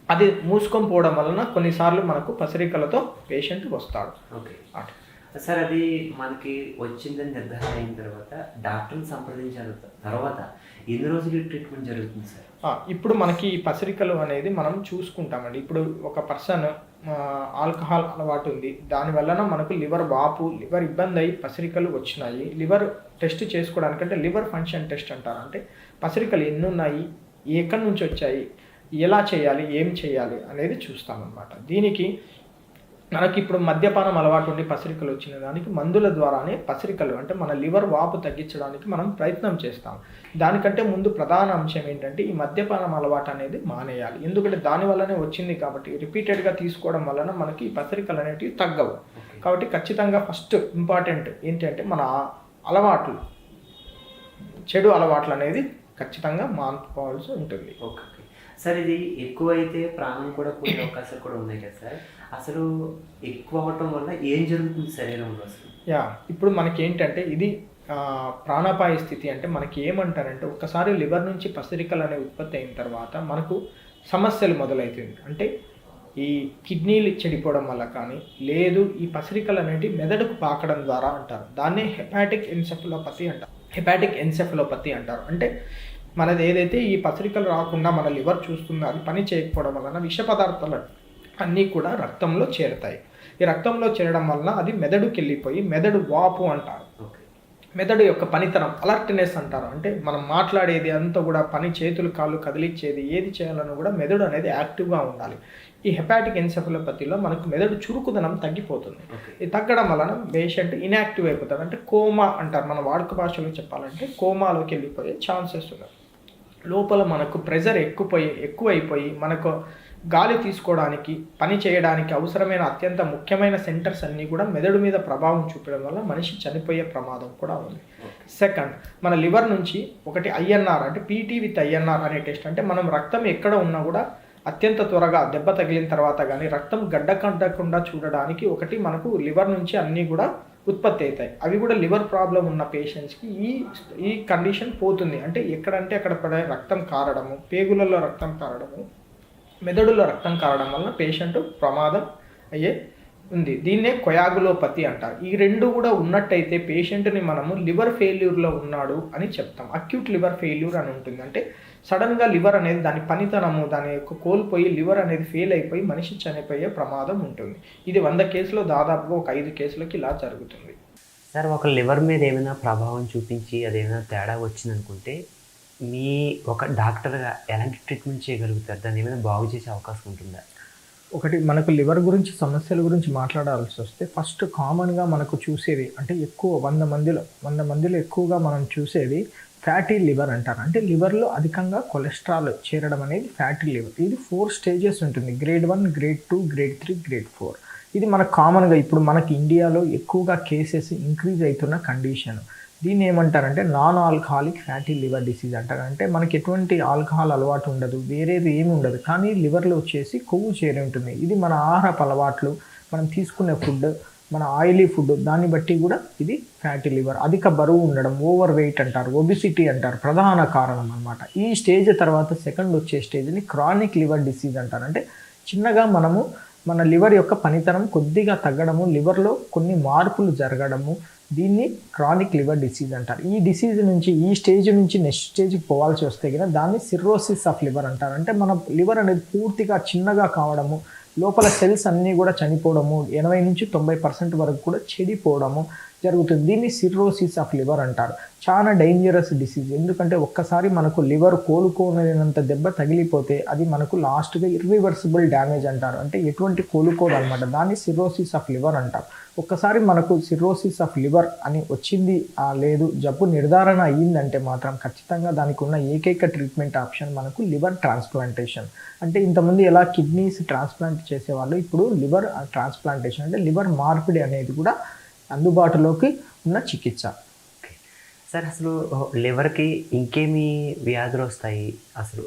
అది మూసుకొని పోవడం వలన కొన్నిసార్లు మనకు పసిరికలతో పేషెంట్ వస్తాడు. ఓకే సార్, అది మనకి వచ్చిందని నిర్ధారణ అయిన తర్వాత డాక్టర్ని సంప్రదించిన తర్వాత ఎన్ని రోజులు ట్రీట్మెంట్ జరుగుతుంది సార్? ఇప్పుడు మనకి ఈ పసిరికలు అనేది మనం చూసుకుంటామండి. ఇప్పుడు ఒక పర్సన్ ఆల్కహాల్ అలవాటు ఉంది, దానివల్ల మనకు లివర్ వాపు, లివర్ ఇబ్బంది అయ్యి పసిరికలు వచ్చినాయి. లివర్ టెస్ట్ చేసుకోవడానికంటే లివర్ ఫంక్షన్ టెస్ట్ అంటారు, అంటే పసిరికలు ఎన్ని ఉన్నాయి, ఎక్కడి నుంచి వచ్చాయి, ఎలా చేయాలి, ఏం చేయాలి అనేది చూస్తామన్నమాట. దీనికి మనకి ఇప్పుడు మద్యపానం అలవాటు ఉండి పసిరికలు వచ్చిన దానికి మందుల ద్వారానే పసిరికలు అంటే మన లివర్ వాపు తగ్గించడానికి మనం ప్రయత్నం చేస్తాం. దానికంటే ముందు ప్రధాన అంశం ఏంటంటే ఈ మద్యపానం అలవాటు అనేది మానేయాలి. ఎందుకంటే దానివల్లనే వచ్చింది కాబట్టి రిపీటెడ్గా తీసుకోవడం వలన మనకి ఈ పసిరికలు అనేటివి తగ్గవు. కాబట్టి ఖచ్చితంగా ఫస్ట్ ఇంపార్టెంట్ ఏంటంటే మన అలవాట్లు, చెడు అలవాట్లు అనేది ఖచ్చితంగా మానుకోవాల్సి ఉంటుంది. ఓకే సార్, ఇది ఎక్కువైతే ప్రాణం కూడా పోయే అవకాశాలు కూడా ఉన్నాయి కదా సార్, అసలు ఎక్కువ అవటం వల్ల ఏం జరుగుతుంది శరీరంలో అసలు? ఇప్పుడు మనకి ఏంటంటే ఇది ప్రాణాపాయ స్థితి. అంటే మనకి ఏమంటారంటే ఒక్కసారి లివర్ నుంచి పసిరికలు అనేవి ఉత్పత్తి అయిన తర్వాత మనకు సమస్యలు మొదలవుతుంది. అంటే ఈ కిడ్నీలు చెడిపోవడం వల్ల కానీ, లేదు ఈ పసిరికలు అనేవి మెదడుకు పాకడం ద్వారా అంటారు, దాన్నే హెపాటిక్ ఎన్సెఫలోపతి అంటారు. అంటే మనది ఏదైతే ఈ పసిరికలు రాకుండా మన లివర్ చూస్తుందో అది పని చేయకపోవడం వలన విష పదార్థాలు అన్నీ కూడా రక్తంలో చేరుతాయి. ఈ రక్తంలో చేరడం వలన అది మెదడుకి వెళ్ళిపోయి మెదడు వాపు అంటారు. మెదడు యొక్క పనితనం అలర్ట్నెస్ అంటారు, అంటే మనం మాట్లాడేది అంతా కూడా పని, చేతులు కాళ్ళు కదిలిచ్చేది ఏది చేయాలని కూడా మెదడు అనేది యాక్టివ్గా ఉండాలి. ఈ హెపాటిక్ ఎన్సెఫలోపతిలో మనకు మెదడు చురుకుదనం తగ్గిపోతుంది. ఇది తగ్గడం వలన పేషెంట్ ఇన్యాక్టివ్ అయిపోతాడు, అంటే కోమా అంటారు, మన వాడుక భాషలో చెప్పాలంటే కోమాలోకి వెళ్ళిపోయే ఛాన్సెస్ ఉన్నాయి. లోపల మనకు ప్రెజర్ ఎక్కువైపోయి మనకు గాలి తీసుకోవడానికి, పని చేయడానికి అవసరమైన అత్యంత ముఖ్యమైన సెంటర్స్ అన్నీ కూడా మెదడు మీద ప్రభావం చూపడం వల్ల మనిషి చనిపోయే ప్రమాదం కూడా ఉంది. సెకండ్, మన లివర్ నుంచి ఒకటి ఐఎన్ఆర్ అంటే పీటీ విత్ ఐఎన్ఆర్ అనే టెస్ట్, అంటే మనం రక్తం ఎక్కడ ఉన్నా కూడా అత్యంత త్వరగా దెబ్బ తగిలిన తర్వాత కానీ రక్తం గడ్డ కట్టకుండా చూడడానికి ఒకటి మనకు లివర్ నుంచి అన్నీ కూడా ఉత్పత్తి అవుతాయి. అవి కూడా లివర్ ప్రాబ్లం ఉన్న పేషెంట్స్కి ఈ కండిషన్ పోతుంది. అంటే ఎక్కడంటే అక్కడ పడే రక్తం కారడము, పేగులలో రక్తం కారడము, మెదడులో రక్తం కారడం వలన పేషెంట్ ప్రమాదం అయ్యే ఉంది. దీన్నే కొయాగులోపతి అంటారు. ఈ రెండు కూడా ఉన్నట్టయితే పేషెంట్ని మనము లివర్ ఫెయిల్యూర్లో ఉన్నాడు అని చెప్తాం. అక్యూట్ లివర్ ఫెయిల్యూర్ అని ఉంటుంది, అంటే సడన్గా లివర్ అనేది దాని పనితనము దాని యొక్క కోల్పోయి లివర్ అనేది ఫెయిల్ అయిపోయి మనిషి చనిపోయే ప్రమాదం ఉంటుంది. ఇది 100 కేసులో దాదాపుగా ఒక 5 కేసులకి ఇలా జరుగుతుంది. సార్ ఒక లివర్ మీద ఏమైనా ప్రభావం చూపించి అదేమైనా తేడా వచ్చిందనుకుంటే మీ ఒక డాక్టర్గా ఎలాంటి ట్రీట్మెంట్ చేయగలుగుతారు? దాన్ని ఏమైనా బాగు చేసే అవకాశం ఉంటుందా? ఒకటి మనకు లివర్ గురించి సమస్యల గురించి మాట్లాడాల్సి వస్తే ఫస్ట్ కామన్గా మనకు చూసేది అంటే ఎక్కువ 100 మందిలో ఎక్కువగా మనం చూసేది ఫ్యాటీ లివర్ అంటారు. అంటే లివర్లో అధికంగా కొలెస్ట్రాల్ చేరడం అనేది ఫ్యాటీ లివర్. ఇది 4 స్టేజెస్ ఉంటుంది. Grade 1, grade 2, grade 3, grade 4. ఇది మనకు కామన్గా ఇప్పుడు మనకి ఇండియాలో ఎక్కువగా కేసెస్ ఇంక్రీజ్ అవుతున్న కండిషన్. దీన్ని ఏమంటారంటే non alcoholic fatty liver disease అంటారు. అంటే మనకి ఎటువంటి ఆల్కహాల్ అలవాటు ఉండదు, వేరేది ఏమి ఉండదు, కానీ లివర్లో వచ్చేసి కొవ్వు చేరి ఉంటుంది. ఇది మన ఆహారపు అలవాట్లు, మనం తీసుకునే ఫుడ్, మన ఆయిలీ ఫుడ్, దాన్ని బట్టి కూడా ఇది ఫ్యాటీ లివర్. అధిక బరువు ఉండడం, ఓవర్ వెయిట్ అంటారు, ఒబిసిటీ అంటారు, ప్రధాన కారణం అనమాట. ఈ స్టేజ్ తర్వాత సెకండ్ వచ్చే స్టేజ్ని క్రానిక్ లివర్ డిసీజ్ అంటారు. అంటే చిన్నగా మన లివర్ యొక్క పనితనం కొద్దిగా తగ్గడము, లివర్లో కొన్ని మార్పులు జరగడము, దీన్ని క్రానిక్ లివర్ డిసీజ్ అంటారు. ఈ డిసీజ్ నుంచి ఈ స్టేజ్ నుంచి నెక్స్ట్ స్టేజ్కి పోవాల్సి వస్తే కదా దాన్ని సిర్రోసిస్ ఆఫ్ లివర్ అంటారు. అంటే మన లివర్ అనేది పూర్తిగా చిన్నగా కావడము, లోపల సెల్స్ అన్నీ కూడా చనిపోవడము, 80-90% వరకు కూడా చెడిపోవడము జరుగుతుంది. దీన్ని సిర్రోసిస్ ఆఫ్ లివర్ అంటారు. చాలా డేంజరస్ డిసీజ్. ఎందుకంటే ఒక్కసారి మనకు లివర్ కోలుకోలేనంత దెబ్బ తగిలిపోతే అది మనకు లాస్ట్గా ఇర్రివర్సిబుల్ డ్యామేజ్ అంటారు. అంటే ఎటువంటి కోలుకోదు అనమాట. దాన్ని సిర్రోసిస్ ఆఫ్ లివర్ అంటారు. ఒక్కసారి మనకు సిర్రోసిస్ ఆఫ్ లివర్ అని వచ్చింది లేదు జబ్బు నిర్ధారణ అయ్యిందంటే మాత్రం ఖచ్చితంగా దానికి ఉన్న ఏకైక ట్రీట్మెంట్ ఆప్షన్ మనకు లివర్ ట్రాన్స్ప్లాంటేషన్. అంటే ఇంతకుముందు ఎలా కిడ్నీస్ ట్రాన్స్ప్లాంట్ చేసేవాళ్ళు, ఇప్పుడు లివర్ ట్రాన్స్ప్లాంటేషన్ అంటే లివర్ మార్పిడి అనేది కూడా అందుబాటులోకి ఉన్న చికిత్స. సార్ అసలు లివర్కి ఇంకేమి వ్యాధులు వస్తాయి అసలు?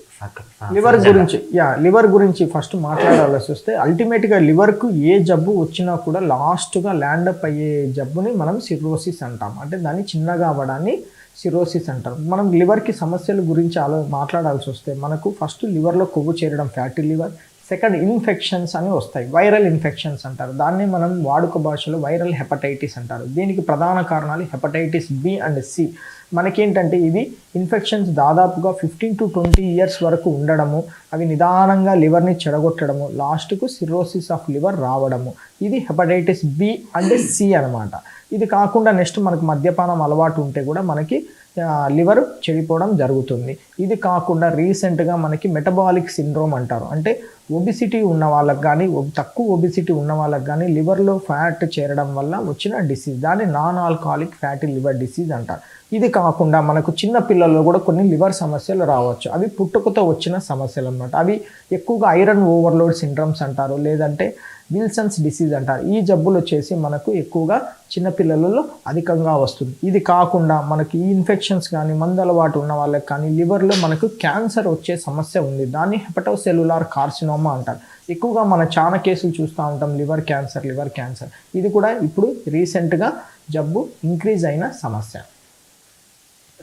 లివర్ గురించి ఫస్ట్ మాట్లాడాల్సి వస్తే అల్టిమేట్గా లివర్కు ఏ జబ్బు వచ్చినా కూడా లాస్ట్గా ల్యాండప్ అయ్యే జబ్బుని మనం సిర్రోసిస్ అంటాం. అంటే దాన్ని చిన్నగా అవ్వడాన్ని సిరోసిస్ అంటారు. మనం లివర్కి సమస్యల గురించి మాట్లాడాల్సి వస్తే మనకు ఫస్ట్ లివర్లో కొవ్వు చేరడం ఫ్యాటీ లివర్, సెకండ్ ఇన్ఫెక్షన్స్ అని వస్తాయి, వైరల్ ఇన్ఫెక్షన్స్ అంటారు. దాన్ని మనం వాడుక భాషలో వైరల్ హెపటైటిస్ అంటారు. దీనికి ప్రధాన కారణాలు హెపటైటిస్ బి అండ్ సి. మనకేంటంటే ఇవి ఇన్ఫెక్షన్స్ దాదాపుగా 15 to 20 years వరకు ఉండడము, అవి నిదానంగా లివర్ని చెడగొట్టడము, లాస్ట్కు సిర్రోసిస్ ఆఫ్ లివర్ రావడము. ఇది హెపటైటిస్ బి అండ్ సి అనమాట. ఇది కాకుండా నెక్స్ట్ మనకు మద్యపానం అలవాటు ఉంటే కూడా మనకి లివర్ చెడిపోవడం జరుగుతుంది. ఇది కాకుండా రీసెంట్గా మనకి మెటబాలిక్ సిండ్రోమ్ అంటారు. అంటే ఒబిసిటీ ఉన్న వాళ్ళకి కానీ తక్కువ ఒబిసిటీ ఉన్న వాళ్ళకి కానీ లివర్లో ఫ్యాట్ చేరడం వల్ల వచ్చిన డిసీజ్, దాన్ని non alcoholic fatty liver disease అంటారు. ఇది కాకుండా మనకు చిన్న పిల్లల్లో కూడా కొన్ని లివర్ సమస్యలు రావచ్చు. అవి పుట్టుకతో వచ్చిన సమస్యలు అన్నమాట. అవి ఎక్కువగా ఐరన్ ఓవర్లోడ్ సిండ్రమ్స్ అంటారు, లేదంటే విల్సన్స్ డిసీజ్ అంటారు. ఈ జబ్బులు వచ్చేసి మనకు ఎక్కువగా చిన్నపిల్లలలో అధికంగా వస్తుంది. ఇది కాకుండా మనకి ఈ ఇన్ఫెక్షన్స్ కానీ మందు అలవాటు ఉన్న వాళ్ళకి కానీ లివర్లో మనకు క్యాన్సర్ వచ్చే సమస్య ఉంది. దాన్ని హెపటోసెల్యులార్ కార్సినోమా అంటారు. ఎక్కువగా మన చాలా కేసులు చూస్తూ ఉంటాం లివర్ క్యాన్సర్. ఇది కూడా ఇప్పుడు రీసెంట్గా జబ్బు ఇంక్రీజ్ అయిన సమస్య.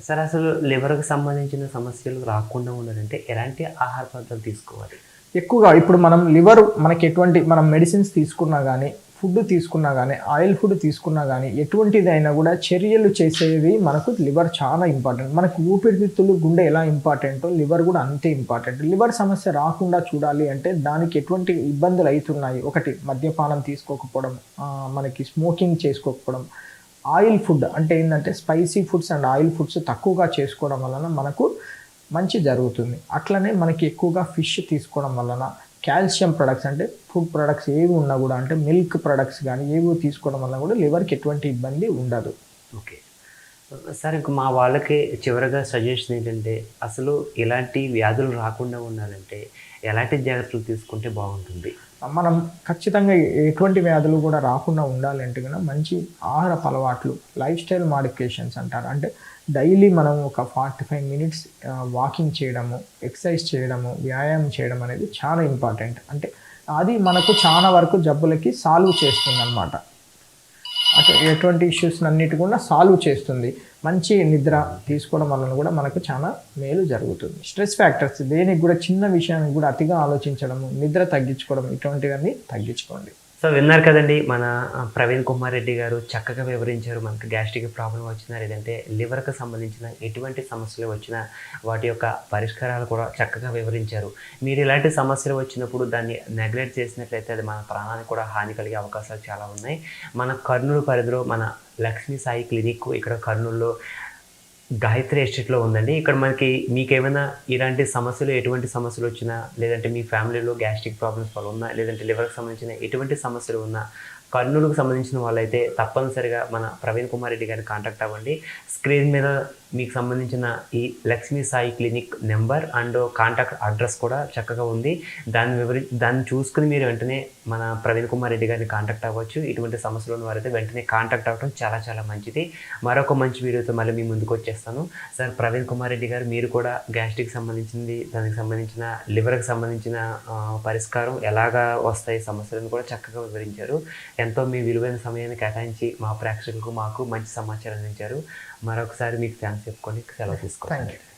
సార్ అసలు లివర్కి సంబంధించిన సమస్యలు రాకుండా ఉండాలంటే ఎలాంటి ఆహార పదార్థాలు తీసుకోవాలి? ఎక్కువగా ఇప్పుడు మనకి ఎటువంటి మనం మెడిసిన్స్ తీసుకున్నా కానీ, ఫుడ్ తీసుకున్నా కానీ, ఆయిల్ ఫుడ్ తీసుకున్నా కానీ, ఎటువంటిదైనా కూడా చర్యలు చేసేవి మనకు లివర్ చాలా ఇంపార్టెంట్. మనకు ఊపిరితిత్తులు, గుండె ఎలా ఇంపార్టెంటో లివర్ కూడా అంతే ఇంపార్టెంట్. లివర్ సమస్య రాకుండా చూడాలి అంటే దానికి ఎటువంటి ఇబ్బందులు అవుతున్నాయి, ఒకటి మద్యపానం తీసుకోకపోవడం, మనకి స్మోకింగ్ చేసుకోకపోవడం, ఆయిల్ ఫుడ్ అంటే ఏంటంటే spicy foods and oil foods తక్కువగా చేసుకోవడం వలన మనకు మంచి జరుగుతుంది. అట్లనే మనకి ఎక్కువగా ఫిష్ తీసుకోవడం వలన, కాల్షియం ప్రొడక్ట్స్ అంటే ఫుడ్ ప్రొడక్ట్స్ ఏవి ఉన్నా కూడా, అంటే మిల్క్ ప్రొడక్ట్స్ కానీ ఏవి తీసుకోవడం వల్ల కూడా లివర్కి ఎటువంటి ఇబ్బంది ఉండదు. ఓకే సార్, ఇంక మా వాళ్ళకి చివరిగా సజెషన్ ఏంటంటే అసలు ఇలాంటి వ్యాధులు రాకుండా ఉండాలంటే ఎలాంటి జాగ్రత్తలు తీసుకుంటే బాగుంటుంది? మనం ఖచ్చితంగా ఎటువంటి వ్యాధులు కూడా రాకుండా ఉండాలంటే కనుక మంచి ఆహారపు అలవాట్లు, లైఫ్ స్టైల్ మాడిఫికేషన్స్ అంటారు. అంటే డైలీ మనం ఒక 45 minutes వాకింగ్ చేయడము, ఎక్సర్సైజ్ చేయడము, వ్యాయామం చేయడం అనేది చాలా ఇంపార్టెంట్. అంటే అది మనకు చాలా వరకు జబ్బులకి సాల్వ్ చేస్తుంది అన్నమాట. అంటే ఎటువంటి ఇష్యూస్ అన్నిటి కూడా సాల్వ్ చేస్తుంది. మంచి నిద్ర తీసుకోవడం వలన కూడా మనకు చాలా మేలు జరుగుతుంది. స్ట్రెస్ ఫ్యాక్టర్స్, దేనికి కూడా చిన్న విషయానికి కూడా అతిగా ఆలోచించడము, నిద్ర తగ్గించుకోవడం, ఇటువంటివన్నీ తగ్గించుకోండి. సో విన్నారు కదండి మన ప్రవీణ్ కుమార్ రెడ్డి గారు చక్కగా వివరించారు. మనకు గ్యాస్ట్రిక్ ప్రాబ్లం వచ్చినా లేదంటే లివర్‌కి సంబంధించిన ఎటువంటి సమస్యలు వచ్చినా వాటి యొక్క పరిష్కారాలు కూడా చక్కగా వివరించారు. మీరు ఇలాంటి సమస్యలు వచ్చినప్పుడు దాన్ని నెగ్లెక్ట్ చేసినట్లయితే అది మన ప్రాణానికి కూడా హాని కలిగే అవకాశాలు చాలా ఉన్నాయి. మన కర్నూలు పరిధిలో మన లక్ష్మీ సాయి క్లినిక్ ఇక్కడ కర్నూలులో గాయత్రి ఎస్టేట్‌లో ఉందండి. ఇక్కడ మనకి మీకేమైనా ఇలాంటి సమస్యలు ఎటువంటి సమస్యలు వచ్చినా, లేదంటే మీ ఫ్యామిలీలో గ్యాస్ట్రిక్ ప్రాబ్లమ్స్ వల్ల ఉన్నా, లేదంటే లివర్‌కి సంబంధించిన ఎటువంటి సమస్యలు ఉన్నా, కర్నూలుకు సంబంధించిన వాళ్ళైతే తప్పనిసరిగా మన ప్రవీణ్ కుమార్ రెడ్డి గారిని కాంటాక్ట్ అవ్వండి. స్క్రీన్ మీద మీకు సంబంధించిన ఈ Lakshmi Sai clinic number and contact address కూడా చక్కగా ఉంది. దాన్ని చూసుకుని మీరు వెంటనే మన ప్రవీణ్ కుమార్ రెడ్డి గారిని కాంటాక్ట్ అవ్వచ్చు. ఇటువంటి సమస్యలు ఉన్న వారైతే వెంటనే కాంటాక్ట్ అవ్వడం చాలా చాలా మంచిది. మరొక మంచి వీడియోతో మళ్ళీ మీ ముందుకు వచ్చేస్తాను. సార్ ప్రవీణ్ కుమార్ రెడ్డి గారు మీరు కూడా గ్యాస్ట్రిక్ సంబంధించింది, దానికి సంబంధించిన లివర్కి సంబంధించిన పరిష్కారం ఎలాగా వస్తాయి సమస్యలను కూడా చక్కగా వివరించారు. ఎంతో మీ విలువైన సమయాన్ని కేటాయించి మా ప్రేక్షకులకు మాకు మంచి సమాచారం అందించారు. మరొకసారి మీకు థ్యాంక్స్ చెప్పుకొని సెలవు తీసుకోండి. Thank you.